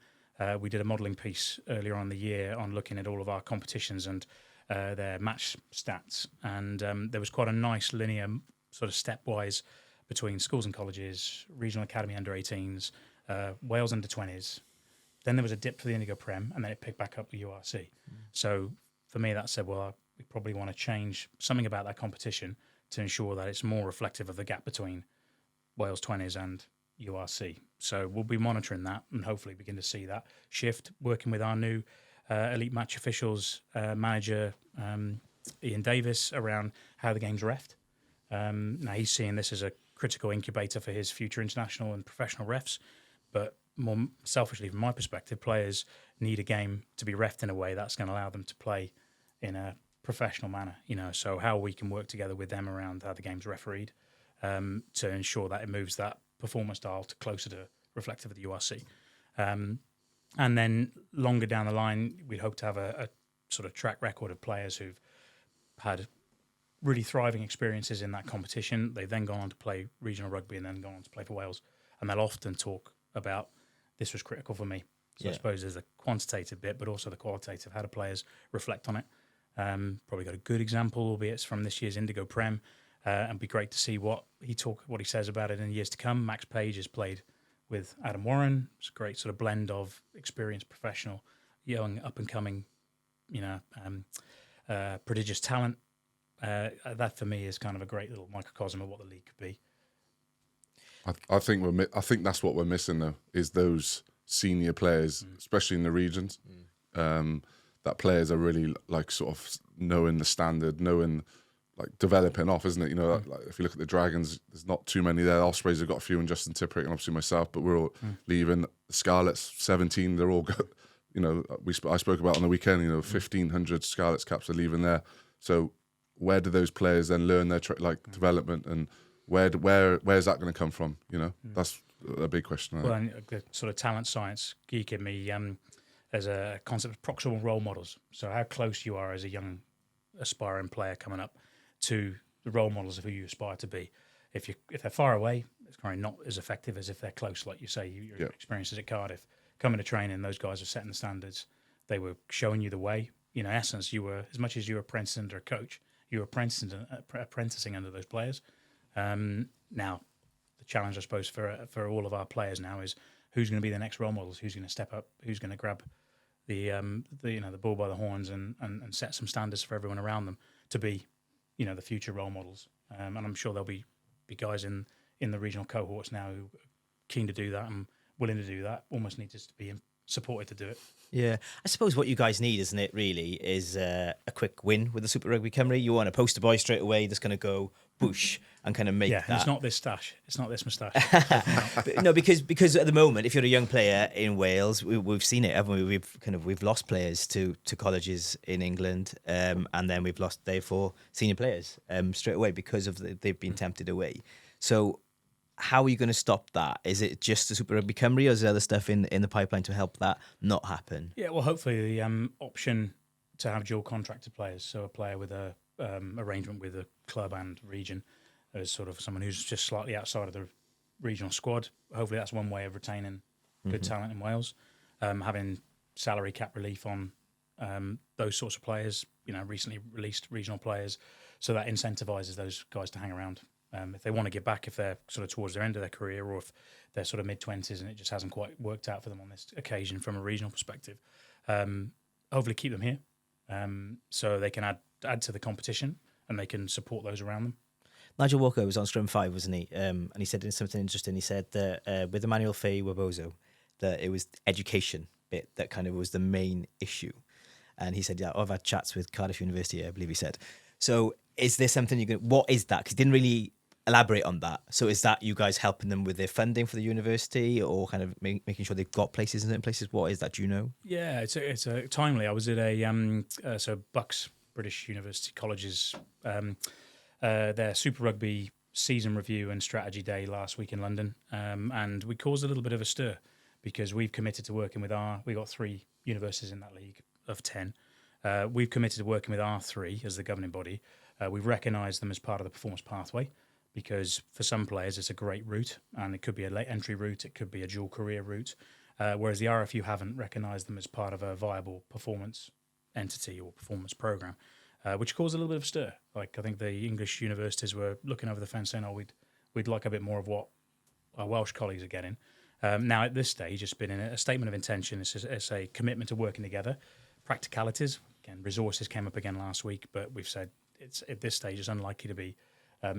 We did a modelling piece earlier on in the year on looking at all of our competitions and their match stats. And there was quite a nice linear sort of stepwise between schools and colleges, regional academy under 18s, Wales under 20s. Then there was a dip for the Indigo Prem, and then it picked back up the URC. So for me, that said, well, we probably want to change something about that competition to ensure that it's more reflective of the gap between Wales 20s and URC. So we'll be monitoring that and hopefully begin to see that shift, working with our new elite match officials manager, Ian Davis, around how the game's reffed. Now he's seeing this as a critical incubator for his future international and professional refs, but more selfishly from my perspective, players need a game to be reffed in a way that's going to allow them to play in a professional manner, so how we can work together with them around how the game's refereed to ensure that it moves that performance style to closer to reflective of the URC. And then longer down the line, we'd hope to have a sort of track record of players who've had really thriving experiences in that competition. They've then gone on to play regional rugby and then gone on to play for Wales. And they'll often talk about, this was critical for me. So I suppose there's the quantitative bit, but also the qualitative. How do players reflect on it? Probably got a good example, albeit it's from this year's Indigo Prem. And it'd be great to see what he says about it in years to come. Max Page has played with Adam Warren. It's a great sort of blend of experienced professional, young, up-and-coming, prodigious talent. That, for me, is kind of a great little microcosm of what the league could be. I think that's what we're missing though, is those senior players, especially in the regions. That players are really like sort of knowing the standard, like developing off, isn't it? Like if you look at the Dragons, there's not too many there. Ospreys have got a few, and Justin Tipperick, and obviously myself, but we're all leaving. The Scarlets, 17, they're all got. I spoke about on the weekend. 1,500 Scarlets caps are leaving there. So where do those players then learn their development, and where's that going to come from? That's a big question. Well, and the sort of talent science geek in me, there's a concept of proximal role models. So how close you are as a young aspiring player coming up to the role models of who you aspire to be. If they're far away, it's kind of not as effective as if they're close, like you say. Your experiences at Cardiff, coming to training, those guys are setting the standards. They were showing you the way. In essence, you were, as much as you were apprenticing under a coach, you were apprenticing under those players. Now, the challenge, I suppose, for all of our players now is who's going to be the next role models, who's going to step up, who's going to grab the bull by the horns and set some standards for everyone around them to be, the future role models. And I'm sure there'll be guys in the regional cohorts now who are keen to do that and willing to do that. Almost need us to be supported to do it. Yeah, I suppose what you guys need, isn't it, really, is a quick win with the Super Rugby Cymru. You want a poster boy straight away that's going to go boosh and kind of make that. It's not this stash. It's not this moustache. No, because at the moment, if you're a young player in Wales, we've seen it, haven't we? We've lost players to colleges in England, and then we've lost, therefore, senior players straight away because of they've been tempted away. So how are you going to stop that? Is it just the Super Rugby Cymru, or is there other stuff in the pipeline to help that not happen? Yeah, well, hopefully the option to have dual contracted players, so a player with a arrangement with a club and region as sort of someone who's just slightly outside of the regional squad. Hopefully that's one way of retaining good talent in Wales. Having salary cap relief on those sorts of players, recently released regional players, so that incentivises those guys to hang around. If they want to get back, if they're sort of towards their end of their career, or if they're sort of mid-20s and it just hasn't quite worked out for them on this occasion from a regional perspective, hopefully keep them here so they can add to the competition and they can support those around them. Nigel Walker was on Scrum 5, wasn't he? And he said something interesting. He said that with Immanuel Feyi-Waboso, that it was education bit that kind of was the main issue. And he said, yeah, I've had chats with Cardiff University, I believe he said. So is there something what is that? Because he didn't really elaborate on that. So is that you guys helping them with their funding for the university, or kind of making sure they've got places in certain places? What is that? Do you know? Yeah, it's a timely. I was at a so Bucks, British University Colleges, their Super Rugby season review and strategy day last week in London, and we caused a little bit of a stir because we've committed to working with we got 3 universities in that league of 10. We've committed to working with our 3 as the governing body. We've recognised them as part of the performance pathway, because for some players it's a great route, and it could be a late entry route, it could be a dual career route, whereas the RFU haven't recognised them as part of a viable performance entity or performance programme, which caused a little bit of stir. Like, I think the English universities were looking over the fence saying, oh, we'd like a bit more of what our Welsh colleagues are getting. Now at this stage it's been a statement of intention, it's a commitment to working together. Practicalities, again, resources came up again last week, but we've said it's at this stage it's unlikely to be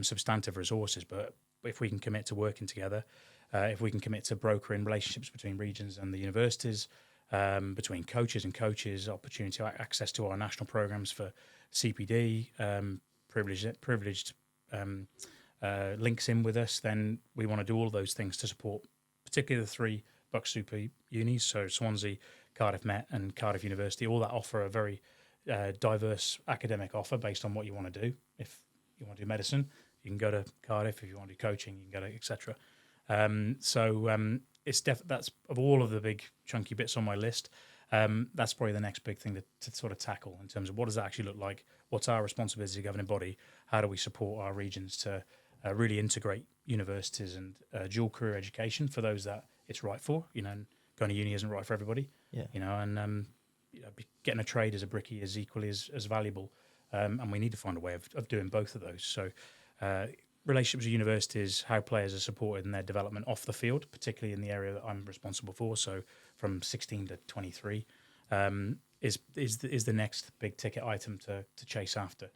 substantive resources, but if we can commit to working together, if we can commit to brokering relationships between regions and the universities, between coaches and coaches, opportunity access to our national programs for CPD, privileged links in with us, then we want to do all of those things to support particularly the 3 Bucks Super Unis, so Swansea, Cardiff Met and Cardiff University, all that offer a very diverse academic offer based on what you want to do. If you want to do medicine, you can go to Cardiff. If you want to do coaching, you can go to etc. It's that's of all of the big chunky bits on my list. That's probably the next big thing to sort of tackle in terms of what does that actually look like? What's our responsibility as a governing body? How do we support our regions to really integrate universities and dual career education for those that it's right for? Going to uni isn't right for everybody. Yeah. Getting a trade as a brickie is equally as valuable, and we need to find a way of doing both of those. So relationships with universities, how players are supported in their development off the field, particularly in the area that I'm responsible for, so from 16 to 23, is the next big ticket item to chase after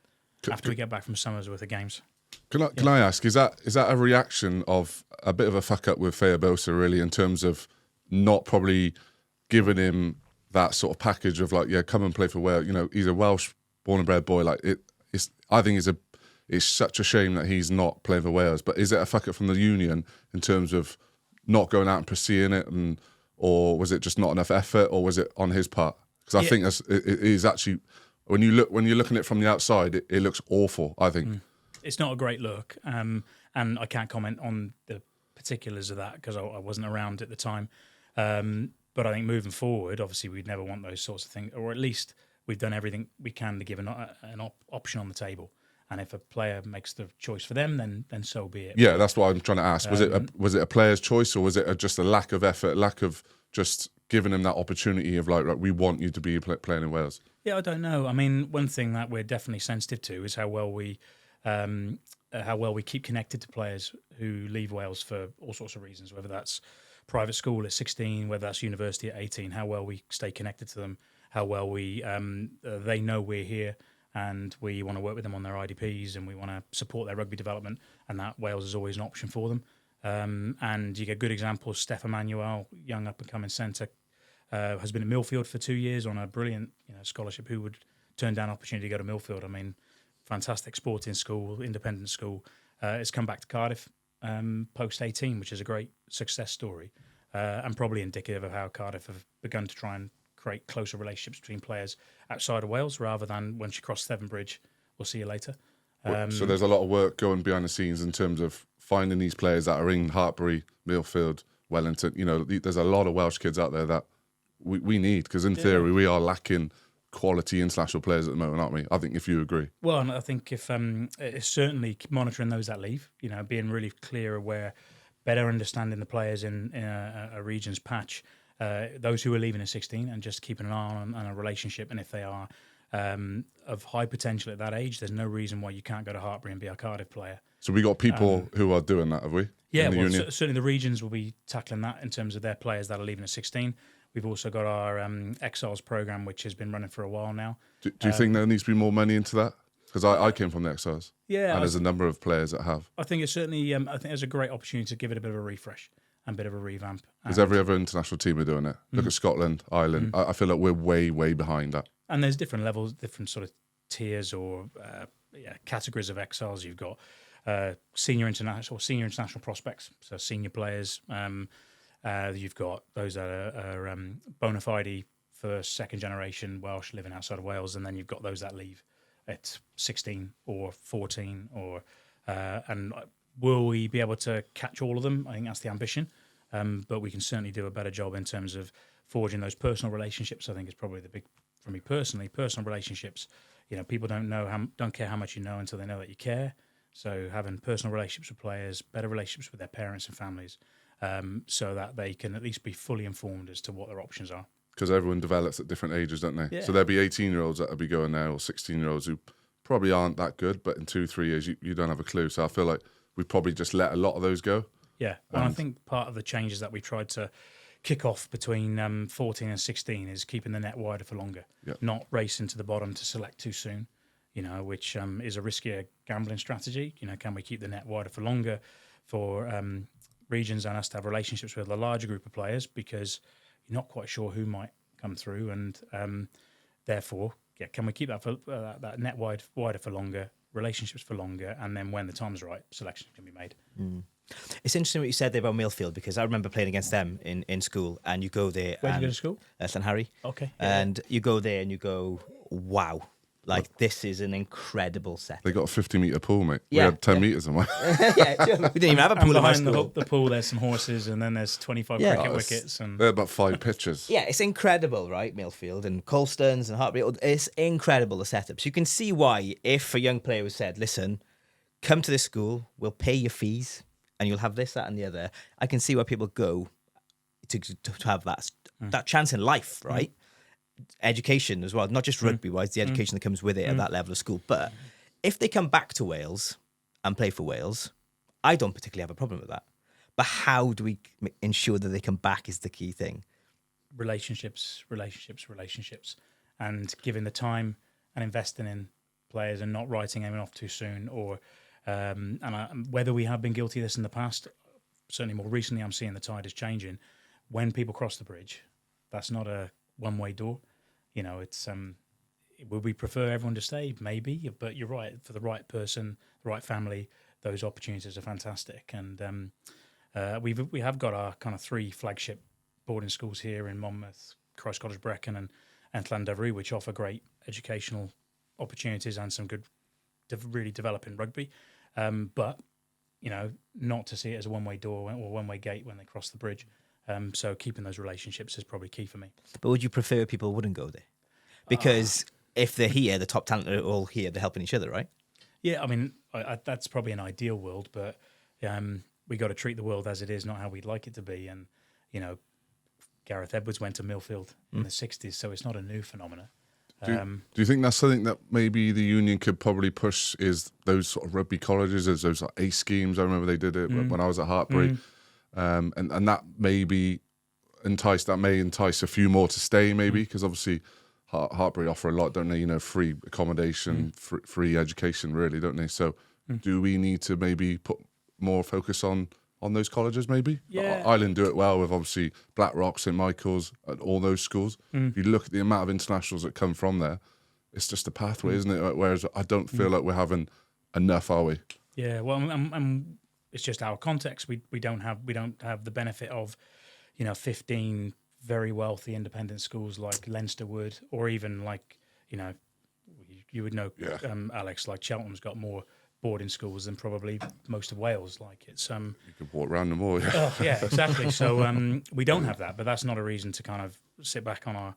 we get back from summer's worth of games. Can I ask, is that a reaction of a bit of a fuck up with Feyi-Waboso, really, in terms of not probably giving him that sort of package of come and play for Wales? He's a Welsh born and bred boy. I think it's such a shame that he's not playing for Wales. But is it a fuck up from the union in terms of not going out and pursuing it, or was it just not enough effort, or was it on his part? Because I think it is actually, when you're looking at it from the outside, it looks awful, I think. It's not a great look, and I can't comment on the particulars of that because I wasn't around at the time. But I think moving forward, obviously, we'd never want those sorts of things, or at least we've done everything we can to give an option on the table. And if a player makes the choice for them, then so be it. Yeah, that's what I'm trying to ask. Was it a player's choice, or was it just a lack of effort, lack of just giving him that opportunity of we want you to be playing in Wales? Yeah, I don't know. I mean, one thing that we're definitely sensitive to is how well we keep connected to players who leave Wales for all sorts of reasons, whether that's private school at 16, whether that's university at 18, how well we stay connected to them, how well they know we're here and we want to work with them on their IDPs and we want to support their rugby development, and that Wales is always an option for them. And you get good examples. Steph Immanuel, young up-and-coming centre, has been at Millfield for 2 years on a brilliant scholarship. Who would turn down opportunity to go to Millfield? I mean, fantastic sporting school, independent school. It's come back to Cardiff post-18, which is a great success story, and probably indicative of how Cardiff have begun to try and create closer relationships between players outside of Wales, rather than once you cross Severn Bridge, we'll see you later. So there's a lot of work going behind the scenes in terms of finding these players that are in Hartbury, Millfield, Wellington. There's a lot of Welsh kids out there that we need, because in theory we are lacking quality international players at the moment, aren't we? I think, if you agree. Well, and I think if it's certainly monitoring those that leave, being really clear, aware, better understanding the players in a region's patch, those who are leaving at 16, and just keeping an eye on a relationship. And if they are of high potential at that age, there's no reason why you can't go to Hartbury and be a Cardiff player. So we got people who are doing that, have we? Yeah, well, certainly the regions will be tackling that in terms of their players that are leaving at 16. We've also got our Exiles program, which has been running for a while now. Do you think there needs to be more money into that? Because I came from the Exiles. Yeah. And there's a number of players that have. I think it's certainly, I think there's a great opportunity to give it a bit of a refresh. and a bit of a revamp. Because every other international team are doing it. Look at Scotland, Ireland. I feel like we're way, way behind that. And there's different levels, different sort of tiers or categories of exiles. You've got senior international prospects, so senior players. You've got those that are bona fide first, second generation Welsh living outside of Wales, and then you've got those that leave at 16 or 14. And will we be able to catch all of them? I think that's the ambition. But we can certainly do a better job in terms of forging those personal relationships. I think is probably the big, for me personally, personal relationships. People don't care how much you know until they know that you care. So having personal relationships with players, better relationships with their parents and families, so that they can at least be fully informed as to what their options are. Because everyone develops at different ages, don't they? Yeah. So there'll be 18-year-olds that will be going there, or 16-year-olds who probably aren't that good, but in 2-3 years you don't have a clue. So I feel like we probably just let a lot of those go. Yeah, and I think part of the changes that we tried to kick off between 14 and 16 is keeping the net wider for longer, not racing to the bottom to select too soon, which is a riskier gambling strategy. Can we keep the net wider for longer for regions and us to have relationships with a larger group of players, because you're not quite sure who might come through, and therefore, can we keep that for that net wider for longer, relationships for longer, and then when the time's right, selection can be made. It's interesting what you said there about Millfield, because I remember playing against them in school, and you go there. Where did you go to school? St Harry. Okay. And you go there and you go, wow. Like, this is an incredible set. They got a 50-metre pool, mate. Yeah, We had 10 metres on mine. Yeah, we didn't even have a And pool in my behind school. the pool, there's some horses, and then there's 25 cricket wickets. And They had about 5 pitches. Yeah, it's incredible, right? Millfield and Colston's and Hartbury. It's incredible, the setup. So you can see why, if a young player was said, listen, come to this school, we'll pay your fees, and you'll have this, that, and the other. I can see why people go to have that chance in life, right? Education as well, not just rugby-wise, the education that comes with it at that level of school. But if they come back to Wales and play for Wales, I don't particularly have a problem with that. But how do we ensure that they come back is the key thing. relationships, and giving the time and investing in players and not writing anyone off too soon, or whether we have been guilty of this in the past, certainly more recently, I'm seeing the tide is changing. When people cross the bridge, that's not a one-way door. It's would we prefer everyone to stay? Maybe, but you're right. For the right person, the right family, those opportunities are fantastic. And we have got our kind of 3 flagship boarding schools here in Monmouth, Christ Cottage, Brecon, and Llandovery, which offer great educational opportunities and some good, really developing rugby. But not to see it as a one-way door or one-way gate when they cross the bridge. So keeping those relationships is probably key for me. But would you prefer people wouldn't go there? Because if they're here, the top talent are all here, they're helping each other, right? Yeah, I mean, that's probably an ideal world, but we got to treat the world as it is, not how we'd like it to be. And, Gareth Edwards went to Millfield in the 60s, so it's not a new phenomenon. Do you think that's something that maybe the union could probably push, is those sort of rugby colleges, as those like ACE schemes? I remember they did it when I was at Hartbury. And that may entice a few more to stay, maybe, because obviously Hartbury offer a lot, don't they? Free accommodation, free education, really, don't they? So do we need to maybe put more focus on those colleges, maybe? Yeah. Ireland do it well with obviously Blackrock, St Michael's, and all those schools. If you look at the amount of internationals that come from there, it's just a pathway, isn't it? Whereas I don't feel like we're having enough, are we? Yeah, well, it's just our context. We don't have the benefit of 15 very wealthy independent schools like Leinster would, or even like you would know, Alex, like Cheltenham's got more boarding schools than probably most of Wales. Like it's You could walk around them all. Oh, yeah, exactly. So we don't have that, but that's not a reason to kind of sit back on our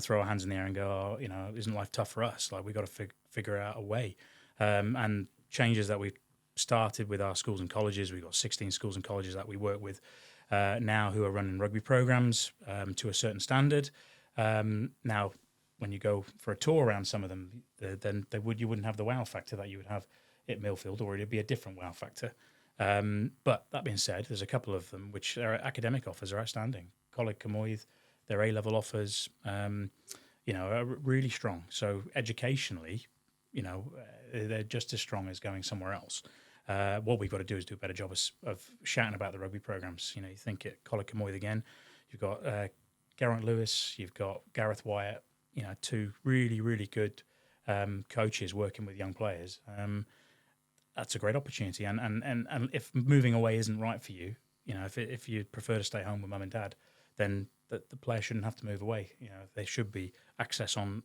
throw our hands in the air and go, isn't life tough for us? Like we got to figure out a way. And changes that we've started with our schools and colleges. We've got 16 schools and colleges that we work with now who are running rugby programs to a certain standard. Now, when you go for a tour around some of them, then you wouldn't have the wow factor that you would have at Millfield, or it'd be a different wow factor. But that being said, there's a couple of them which their academic offers are outstanding. Coleg Cymoedd, their A-level offers, are really strong. So educationally, they're just as strong as going somewhere else. What we've got to do is do a better job of shouting about the rugby programs. You think at Colin Camoy again, you've got Geraint Lewis, you've got Gareth Wyatt. Two really, really good coaches working with young players. That's a great opportunity. And if moving away isn't right for you, if you prefer to stay home with mum and dad, then the player shouldn't have to move away. There should be access on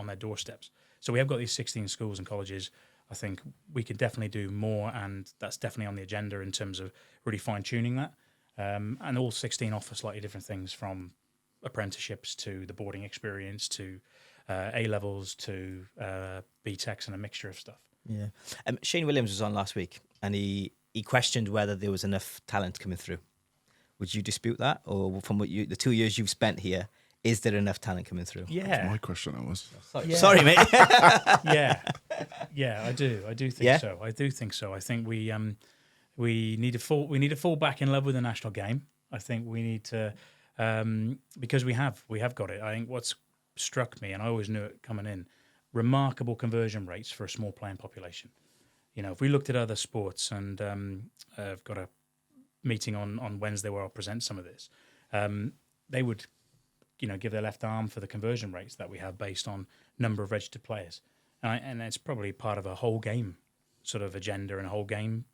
their doorsteps. So we have got these 16 schools and colleges. I think we could definitely do more, and that's definitely on the agenda in terms of really fine-tuning that. And all 16 offer slightly different things, from apprenticeships to the boarding experience to A-levels to BTECs and a mixture of stuff. Yeah. Shane Williams was on last week, and he questioned whether there was enough talent coming through. Would you dispute that? Or from the 2 years you've spent here, is there enough talent coming through? Yeah. That's my question, that was. Yeah. Sorry, mate. Yeah, I do think so. I do think so. I think we need to fall back in love with the national game. I think we need to, because we have got it. I think what's struck me, and I always knew it coming in, remarkable conversion rates for a small playing population. If we looked at other sports, and I've got a meeting on Wednesday where I'll present some of this, they would give their left arm for the conversion rates that we have based on number of registered players. And it's probably part of a whole game sort of agenda and a whole game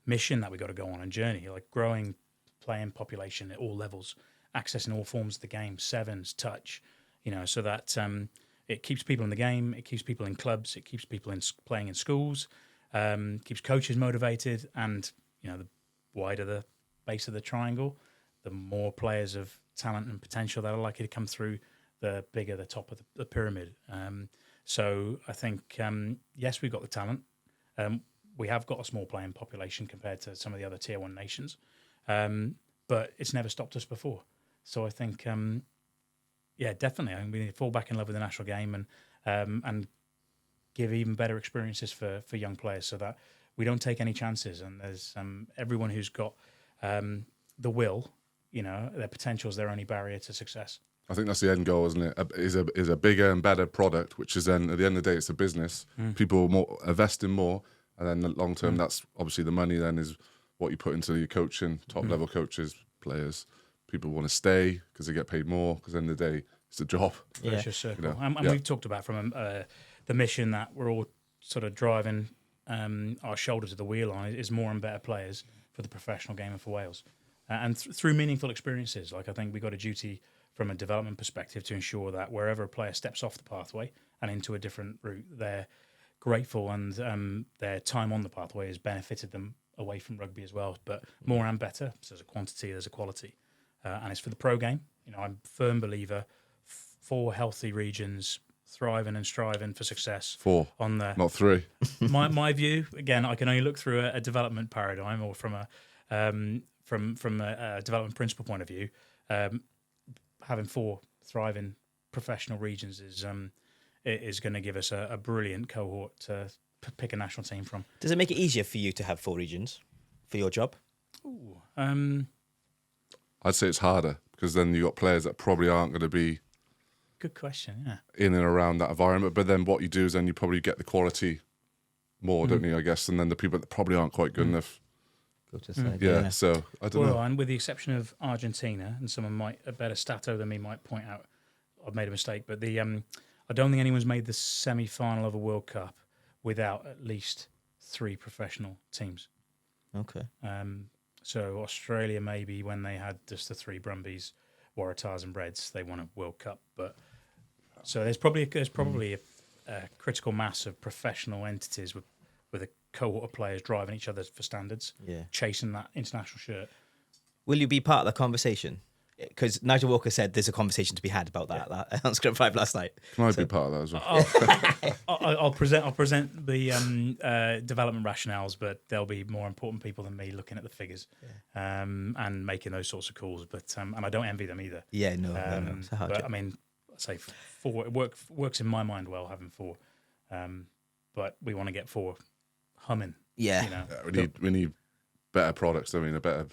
mission that we got to go on, and journey, like growing playing population at all levels, accessing all forms of the game, sevens, touch, so that it keeps people in the game, it keeps people in clubs, it keeps people playing in schools, keeps coaches motivated, and the wider the base of the triangle, the more players of talent and potential that are likely to come through, the bigger the top of the pyramid. So I think, yes, we've got the talent. We have got a small playing population compared to some of the other tier 1 nations, but it's never stopped us before. So I think, definitely, we need to fall back in love with the national game and give even better experiences for young players, so that we don't take any chances. And there's everyone who's got the will, their potential is their only barrier to success. I think that's the end goal, isn't it? Is a bigger and better product, which is then at the end of the day, it's a business. People more invest in more, and then the long term, that's obviously the money. Then is what you put into your coaching, top level coaches, players. People want to stay because they get paid more. Because at the end of the day, it's a job. Yeah, it's just circle. And we've talked about from the mission that we're all sort of driving our shoulder to the wheel on is more and better players for the professional game and for Wales, and through meaningful experiences. Like, I think we got a duty from a development perspective to ensure that wherever a player steps off the pathway and into a different route, they're grateful, and their time on the pathway has benefited them away from rugby as well, but more and better. So there's a quantity, there's a quality, and it's for the pro game. I'm a firm believer, 4 healthy regions thriving and striving for success. 4, on the not 3. my view, again, I can only look through a development paradigm, or from a development principle point of view. Having 4 thriving professional regions is going to give us a brilliant cohort to pick a national team from. Does it make it easier for you to have 4 regions for your job? Ooh, I'd say it's harder, because then you got players that probably aren't going to be good question. Yeah, in and around that environment. But then what you do is then you probably get the quality more, don't you? I guess, and then the people that probably aren't quite good enough. Go to the side, Yeah, so I don't know. And with the exception of Argentina, and someone might, a better stato than me might point out, I've made a mistake, but I don't think anyone's made the semi-final of a World Cup without at least 3 professional teams. Okay. So Australia, maybe when they had just the 3 Brumbies, Waratahs and Reds, they won a World Cup. But so there's probably a critical mass of professional entities with a cohort of players driving each other for standards, chasing that international shirt. Will you be part of the conversation? Because Nigel Walker said there's a conversation to be had about that on Scrum 5 last night. Can I be part of that as well? I'll present the development rationales, but there'll be more important people than me looking at the figures and making those sorts of calls. But and I don't envy them either. Yeah, no. It's a hard but job. I mean, I'd say 4. It works in my mind well having 4, but we want to get 4 humming. Yeah. We need better products. I mean, better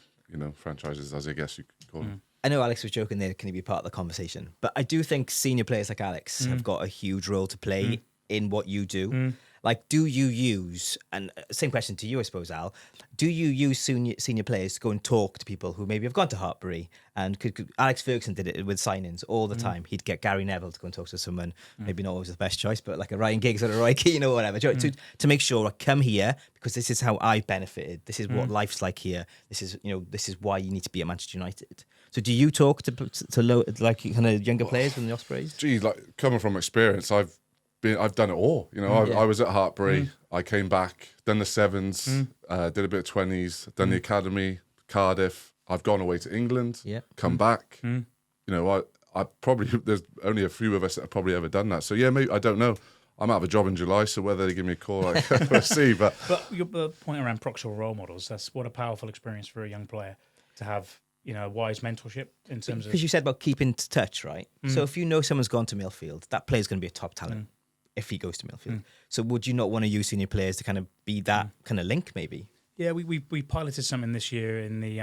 franchises, as I guess you could call them. I know Alex was joking there, can he be part of the conversation? But I do think senior players like Alex have got a huge role to play in what you do. Like, do you use, and same question to you, I suppose, Al, do you use senior players to go and talk to people who maybe have gone to Hartbury? And Alex Ferguson did it with signings all the time. He'd get Gary Neville to go and talk to someone, maybe not always the best choice, but like a Ryan Giggs or a Roy Keane or whatever, to make sure, like, come here because this is how I benefited. This is what life's like here. This is why you need to be at Manchester United. So do you talk to like kind of younger players from the Ospreys? Geez, like coming from experience, I've done it all. I was at Hartbury. I came back, done the sevens, did a bit of 20s, done the academy, Cardiff. I've gone away to England, come back. I probably, there's only a few of us that have probably ever done that. So yeah, maybe, I don't know. I'm out of a job in July, so whether they give me a call, we'll see. But your point around proximal role models, that's what a powerful experience for a young player to have. Wise mentorship in terms of... Because you said about keeping in touch, right? So if you know someone's gone to Millfield, that player's going to be a top talent if he goes to Millfield. So would you not want to use senior players to kind of be that kind of link, maybe? Yeah, we piloted something this year in the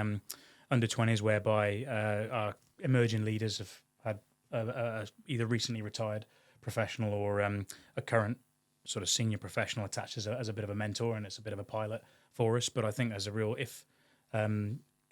under-20s whereby our emerging leaders have had either recently retired professional or a current sort of senior professional attached as a bit of a mentor, and it's a bit of a pilot for us. But I think there's a real...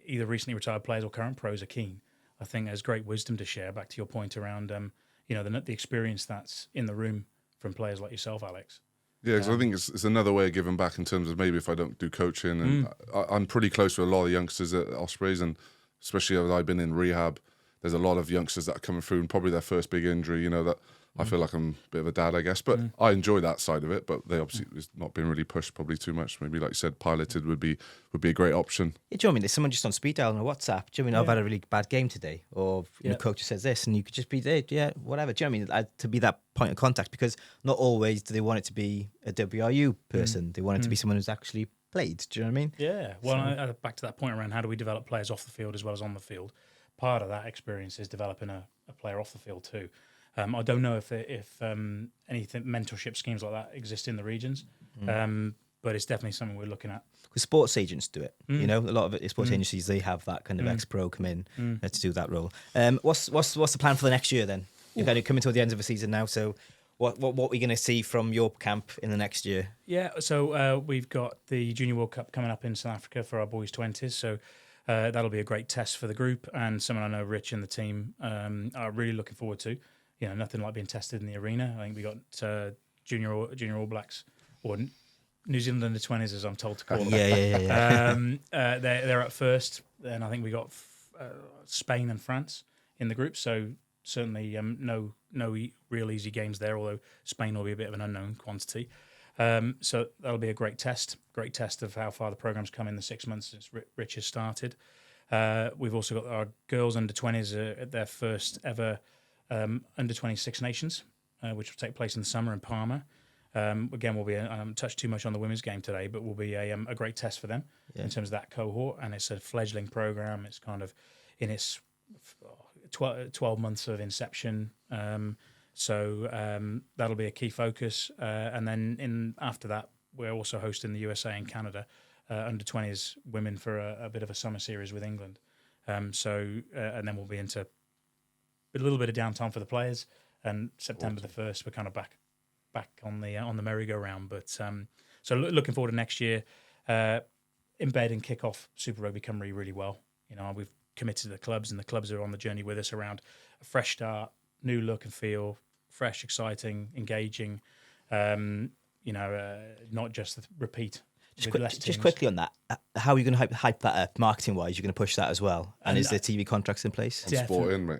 either recently retired players or current pros are keen, I think there's great wisdom to share. Back to your point around, the experience that's in the room from players like yourself, Alex. yeah, because I think it's another way of giving back in terms of maybe if I don't do coaching. And I'm pretty close to a lot of youngsters at Ospreys, and especially as I've been in rehab, there's a lot of youngsters that are coming through and probably their first big injury, that I feel like I'm a bit of a dad, I guess. But I enjoy that side of it. But they obviously it's not been really pushed probably too much. Maybe like you said, piloted would be a great option. Yeah, do you know what I mean? There's someone just on speed dial on a WhatsApp. Do you know what I mean? I've had a really bad game today, or the coach says this, and you could just be there, whatever. Do you know what I mean? To be that point of contact, because not always do they want it to be a WRU person. They want it to be someone who's actually played. Do you know what I mean? Yeah. Well, back to that point around how do we develop players off the field as well as on the field. Part of that experience is developing a player off the field too. I don't know if anything mentorship schemes like that exist in the regions, but it's definitely something we're looking at. Because sports agents do it, a lot of sports agencies, they have that kind of ex-pro come in to do that role. What's the plan for the next year then? You're kind of coming to the end of the season now, so what are we going to see from your camp in the next year? Yeah, so we've got the Junior World Cup coming up in South Africa for our boys' 20s, so that'll be a great test for the group, and someone I know Rich and the team are really looking forward to. Nothing like being tested in the arena. I think we got junior All Blacks, or New Zealand under 20s, as I'm told to call them. Yeah. They're at first, and I think we got Spain and France in the group. So certainly no real easy games there. Although Spain will be a bit of an unknown quantity. So that'll be a great test of how far the programme's come in the 6 months since Rich has started. We've also got our girls under 20s at their first ever under 26 Nations, which will take place in the summer in Palma. Again, will be I haven't touched too much on the women's game today, but will be a great test for them in terms of that cohort. And it's a fledgling program. It's kind of in its 12 months of inception. So that'll be a key focus. And then after that, we're also hosting the USA and Canada under 20s women for a bit of a summer series with England. And then we'll be into a little bit of downtime for the players, and September the 1st we're kind of back on the merry-go-round. But so looking forward to next year, embed and kick off Super Rugby Cymru really well. We've committed to the clubs, and the clubs are on the journey with us around a fresh start, new look and feel, fresh, exciting, engaging. Not just the repeat. Just quickly on that, how are you going to hype that up marketing-wise? You're going to push that as well, and is there TV contracts in place? I'm Sportin, mate.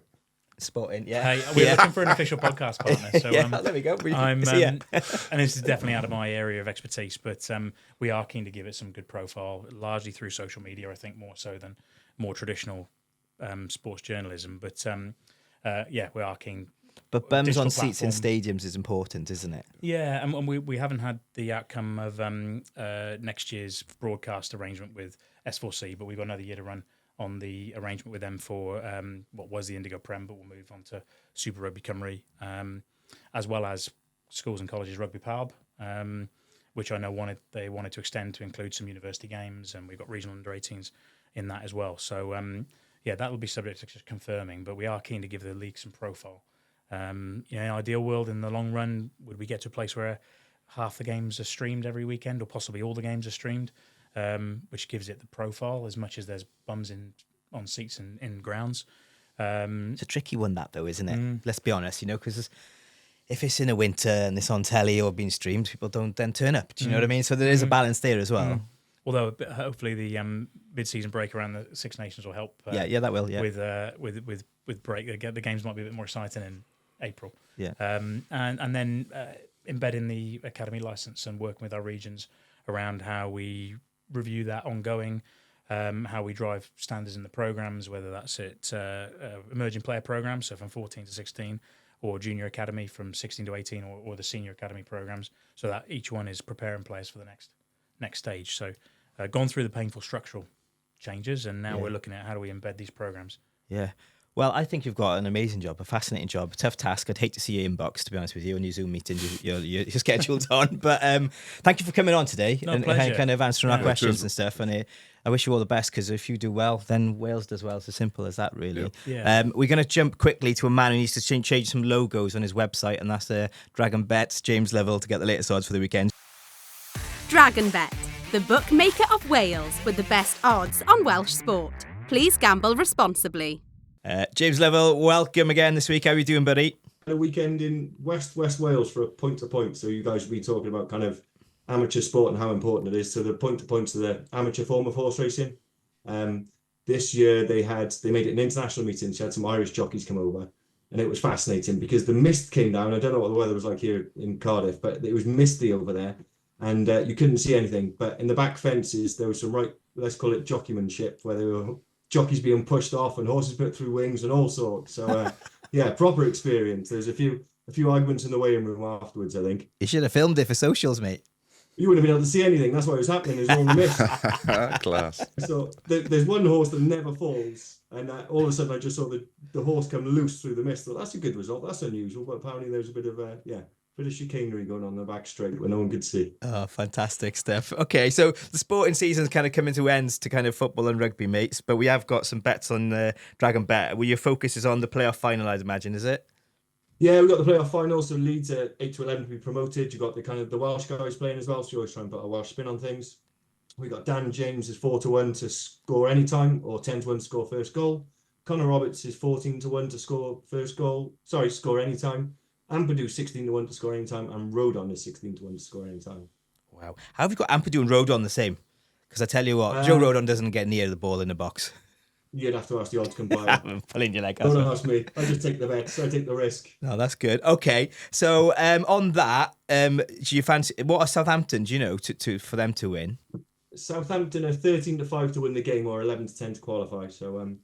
Sportin, yeah. Hey, we're looking for an official podcast partner. So, there we go. and this is definitely out of my area of expertise, but we are keen to give it some good profile, largely through social media, I think, more so than more traditional sports journalism. But we are keen. But bums on seats in stadiums is important, isn't it? Yeah, and we haven't had the outcome of next year's broadcast arrangement with S4C, but we've got another year to run on the arrangement with them for what was the Indigo Prem, but we'll move on to Super Rugby Cymru, as well as Schools and Colleges Rugby Pub, which I know they wanted to extend to include some university games, and we've got regional under-18s in that as well. So, that will be subject to just confirming, but we are keen to give the league some profile. In an ideal world, in the long run, would we get to a place where half the games are streamed every weekend, or possibly all the games are streamed, which gives it the profile as much as there's bums on seats in grounds. It's a tricky one, that though, isn't it? Let's be honest, because if it's in a winter and it's on telly or being streamed, people don't then turn up. Do you know what I mean? So there is a balance there as well. Although hopefully the mid-season break around the Six Nations will help. Yeah, that will. Yeah, with break, the games might be a bit more exciting in April. Yeah, and then embedding the academy license and working with our regions around how we review that ongoing, how we drive standards in the programs, whether that's at emerging player programs, so from 14 to 16, or junior academy from 16 to 18, or the senior academy programs, so that each one is preparing players for the next stage. So gone through the painful structural changes, and now we're looking at how do we embed these programs. Yeah. Well, I think you've got an amazing job, a fascinating job, a tough task. I'd hate to see your inbox, to be honest with you, on your Zoom meeting, your schedule's on. But thank you for coming on today and kind of answering our questions and stuff. And I wish you all the best, because if you do well, then Wales does well. It's as simple as that, really. Yeah. We're going to jump quickly to a man who needs to change some logos on his website, and that's Dragon Bets, James Lovell, to get the latest odds for the weekend. Dragon Bet, the bookmaker of Wales with the best odds on Welsh sport. Please gamble responsibly. James Lovell, welcome again this week. How are you doing, buddy? A weekend in West Wales for a point-to-point. So you guys will be talking about kind of amateur sport and how important it is. So the point-to-points are the amateur form of horse racing. This year they made it an international meeting. So had some Irish jockeys come over, and it was fascinating because the mist came down. I don't know what the weather was like here in Cardiff, but it was misty over there, and you couldn't see anything. But in the back fences, there was some let's call it jockeymanship, where there were jockeys being pushed off and horses put through wings and all sorts. So proper experience. There's a few arguments in the weighing room afterwards, I think. You should have filmed it for socials, mate. You wouldn't have been able to see anything. That's what was happening. There's all the mist. Class. So there's one horse that never falls, and all of a sudden I just saw the horse come loose through the mist. So that's a good result. That's unusual, but apparently there's a bit of chicanery going on the back straight where no one could see. Oh, fantastic stuff. Okay, so the sporting season's kind of coming to ends to kind of football and rugby, mates, but we have got some bets on Dragon Bet. Well, your focus is on the playoff final, I'd imagine, is it? Yeah, we've got the playoff final, so Leeds at 8 to 11 to be promoted. You've got the Welsh guys playing as well, so you always try and put a Welsh spin on things. We got Dan James is 4 to 1 to score anytime, or 10 to 1 to score first goal. Connor Roberts is 14 to 1 to score score anytime. Ampadu 16 to 1 to score anytime, and Rodon is 16 to 1 to score anytime. Wow. How have you got Ampadu and Rodon the same? Because I tell you what, Joe Rodon doesn't get near the ball in the box. You'd have to ask the odds compile. I'm pulling your leg Don't ask me. I just take the bets. I take the risk. No, that's good. Okay, so on that, do you fancy what are Southampton? Do you know for them to win? Southampton are 13 to 5 to win the game, or 11 to 10 to qualify. So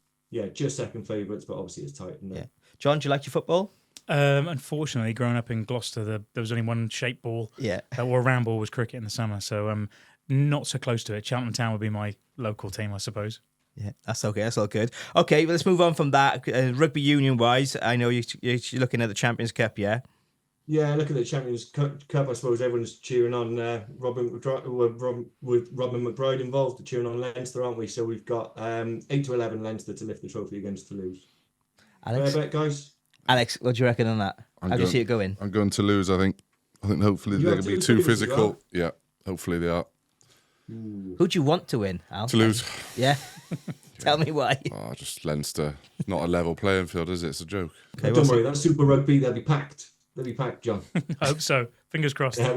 just second favourites, but obviously it's tight. Yeah. John, do you like your football? Unfortunately, growing up in Gloucester, there was only one shape ball. Yeah. Or round ball was cricket in the summer, so not so close to it. Cheltenham Town would be my local team, I suppose. Yeah, that's okay. That's all good. Okay, well, let's move on from that. Rugby union-wise, I know you're looking at the Champions Cup, yeah? Yeah, look at the Champions Cup. I suppose everyone's cheering on Robin with Robin McBride involved, cheering on Leinster, aren't we? So we've got 8 to 11 Leinster to lift the trophy against Toulouse. Alex? Fair bet, guys. Alex, what do you reckon on that? How do you see it going? I'm going to lose, I think. I think hopefully they're going to be too physical. Yeah, hopefully they are. Who do you want to win, Al? Toulouse. Yeah? Tell me why. Oh, just Leinster. Not a level playing field, is it? It's a joke. Okay, don't worry, that's Super Rugby. They'll be packed. John. I hope so. Fingers crossed. Yeah,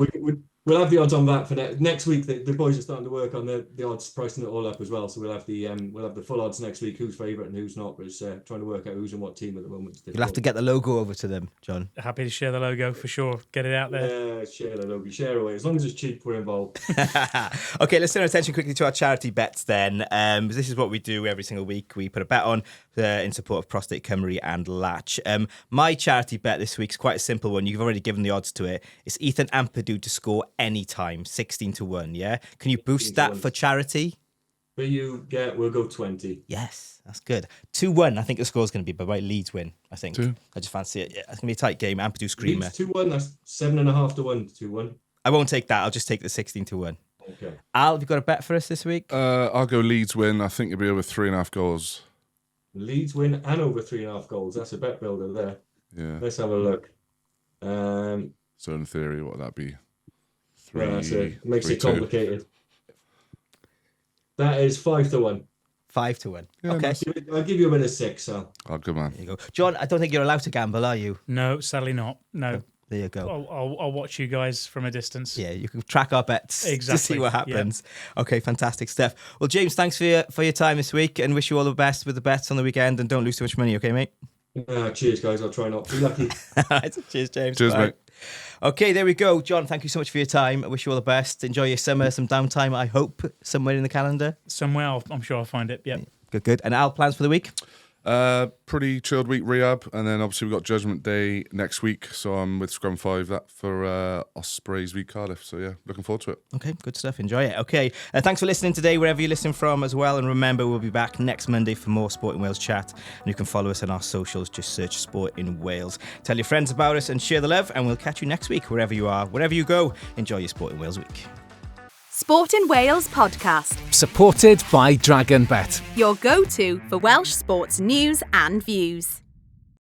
we'll have the odds on that for next week. The boys are starting to work on the odds, pricing it all up as well. So we'll have the full odds next week. Who's favourite and who's not? But it's trying to work out who's in what team at the moment. You'll have to get the logo over to them, John. Happy to share the logo for sure. Get it out there. Yeah, share the logo. Share away. As long as it's cheap, we're involved. Okay, let's turn our attention quickly to our charity bets then. This is what we do every single week. We put a bet on in support of Prostate Cymru and Latch. My charity bet this week is quite a simple one. You've already given the odds to it. It's Ethan Ampadu to score anytime, 16 to 1, yeah? Can you boost that for charity? For you, we'll go 20. Yes, that's good. 2-1, I think the score's going to be, but right, Leeds win, I think. I just fancy it. Yeah, it's going to be a tight game. Ampadu screamer. Leeds 2-1, that's 7.5 to 1 to 2-1. I won't take that. I'll just take the 16 to 1. Okay. Al, have you got a bet for us this week? I'll go Leeds win. I think it'll be over 3.5 goals. Leeds win and over 3.5 goals. That's a bet builder there. Yeah. Let's have a look. So in theory, what would that be? So it makes it 3-2. complicated. That is 5-1. 5-1. Yeah, Okay. nice. I'll give you a win of 6, Sal. Oh, good man. There you go. John, I don't think you're allowed to gamble, are you? No, sadly not. No. There you go. I'll watch you guys from a distance. Yeah, you can track our bets to Exactly, see what happens. Okay, fantastic stuff. Well, James, thanks for your time this week, and wish you all the best with the bets on the weekend, and don't lose too much money, okay, mate? Cheers, guys. I'll try not to be lucky. Cheers, James. Cheers, Bye. mate. Okay, there we go. John, thank you so much for your time. I wish you all the best. Enjoy your summer, some downtime, I hope, somewhere in the calendar. Somewhere, I'm sure I'll find it. Yeah. Good. And Al, plans for the week? Pretty chilled week, rehab, and then obviously we've got Judgment Day next week, so I'm with Scrum 5 that for Ospreys v Cardiff, so yeah, looking forward to it. Okay, good stuff. Enjoy it. Okay, thanks for listening today, wherever you're listening from as well. And remember, we'll be back next Monday for more Sportin Wales chat. And you can follow us on our socials. Just search Sportin Wales. Tell your friends about us and share the love. And we'll catch you next week, wherever you are, wherever you go. Enjoy your Sportin Wales week. Sportin Wales podcast, Supported by DragonBet. your go-to for Welsh sports news and views.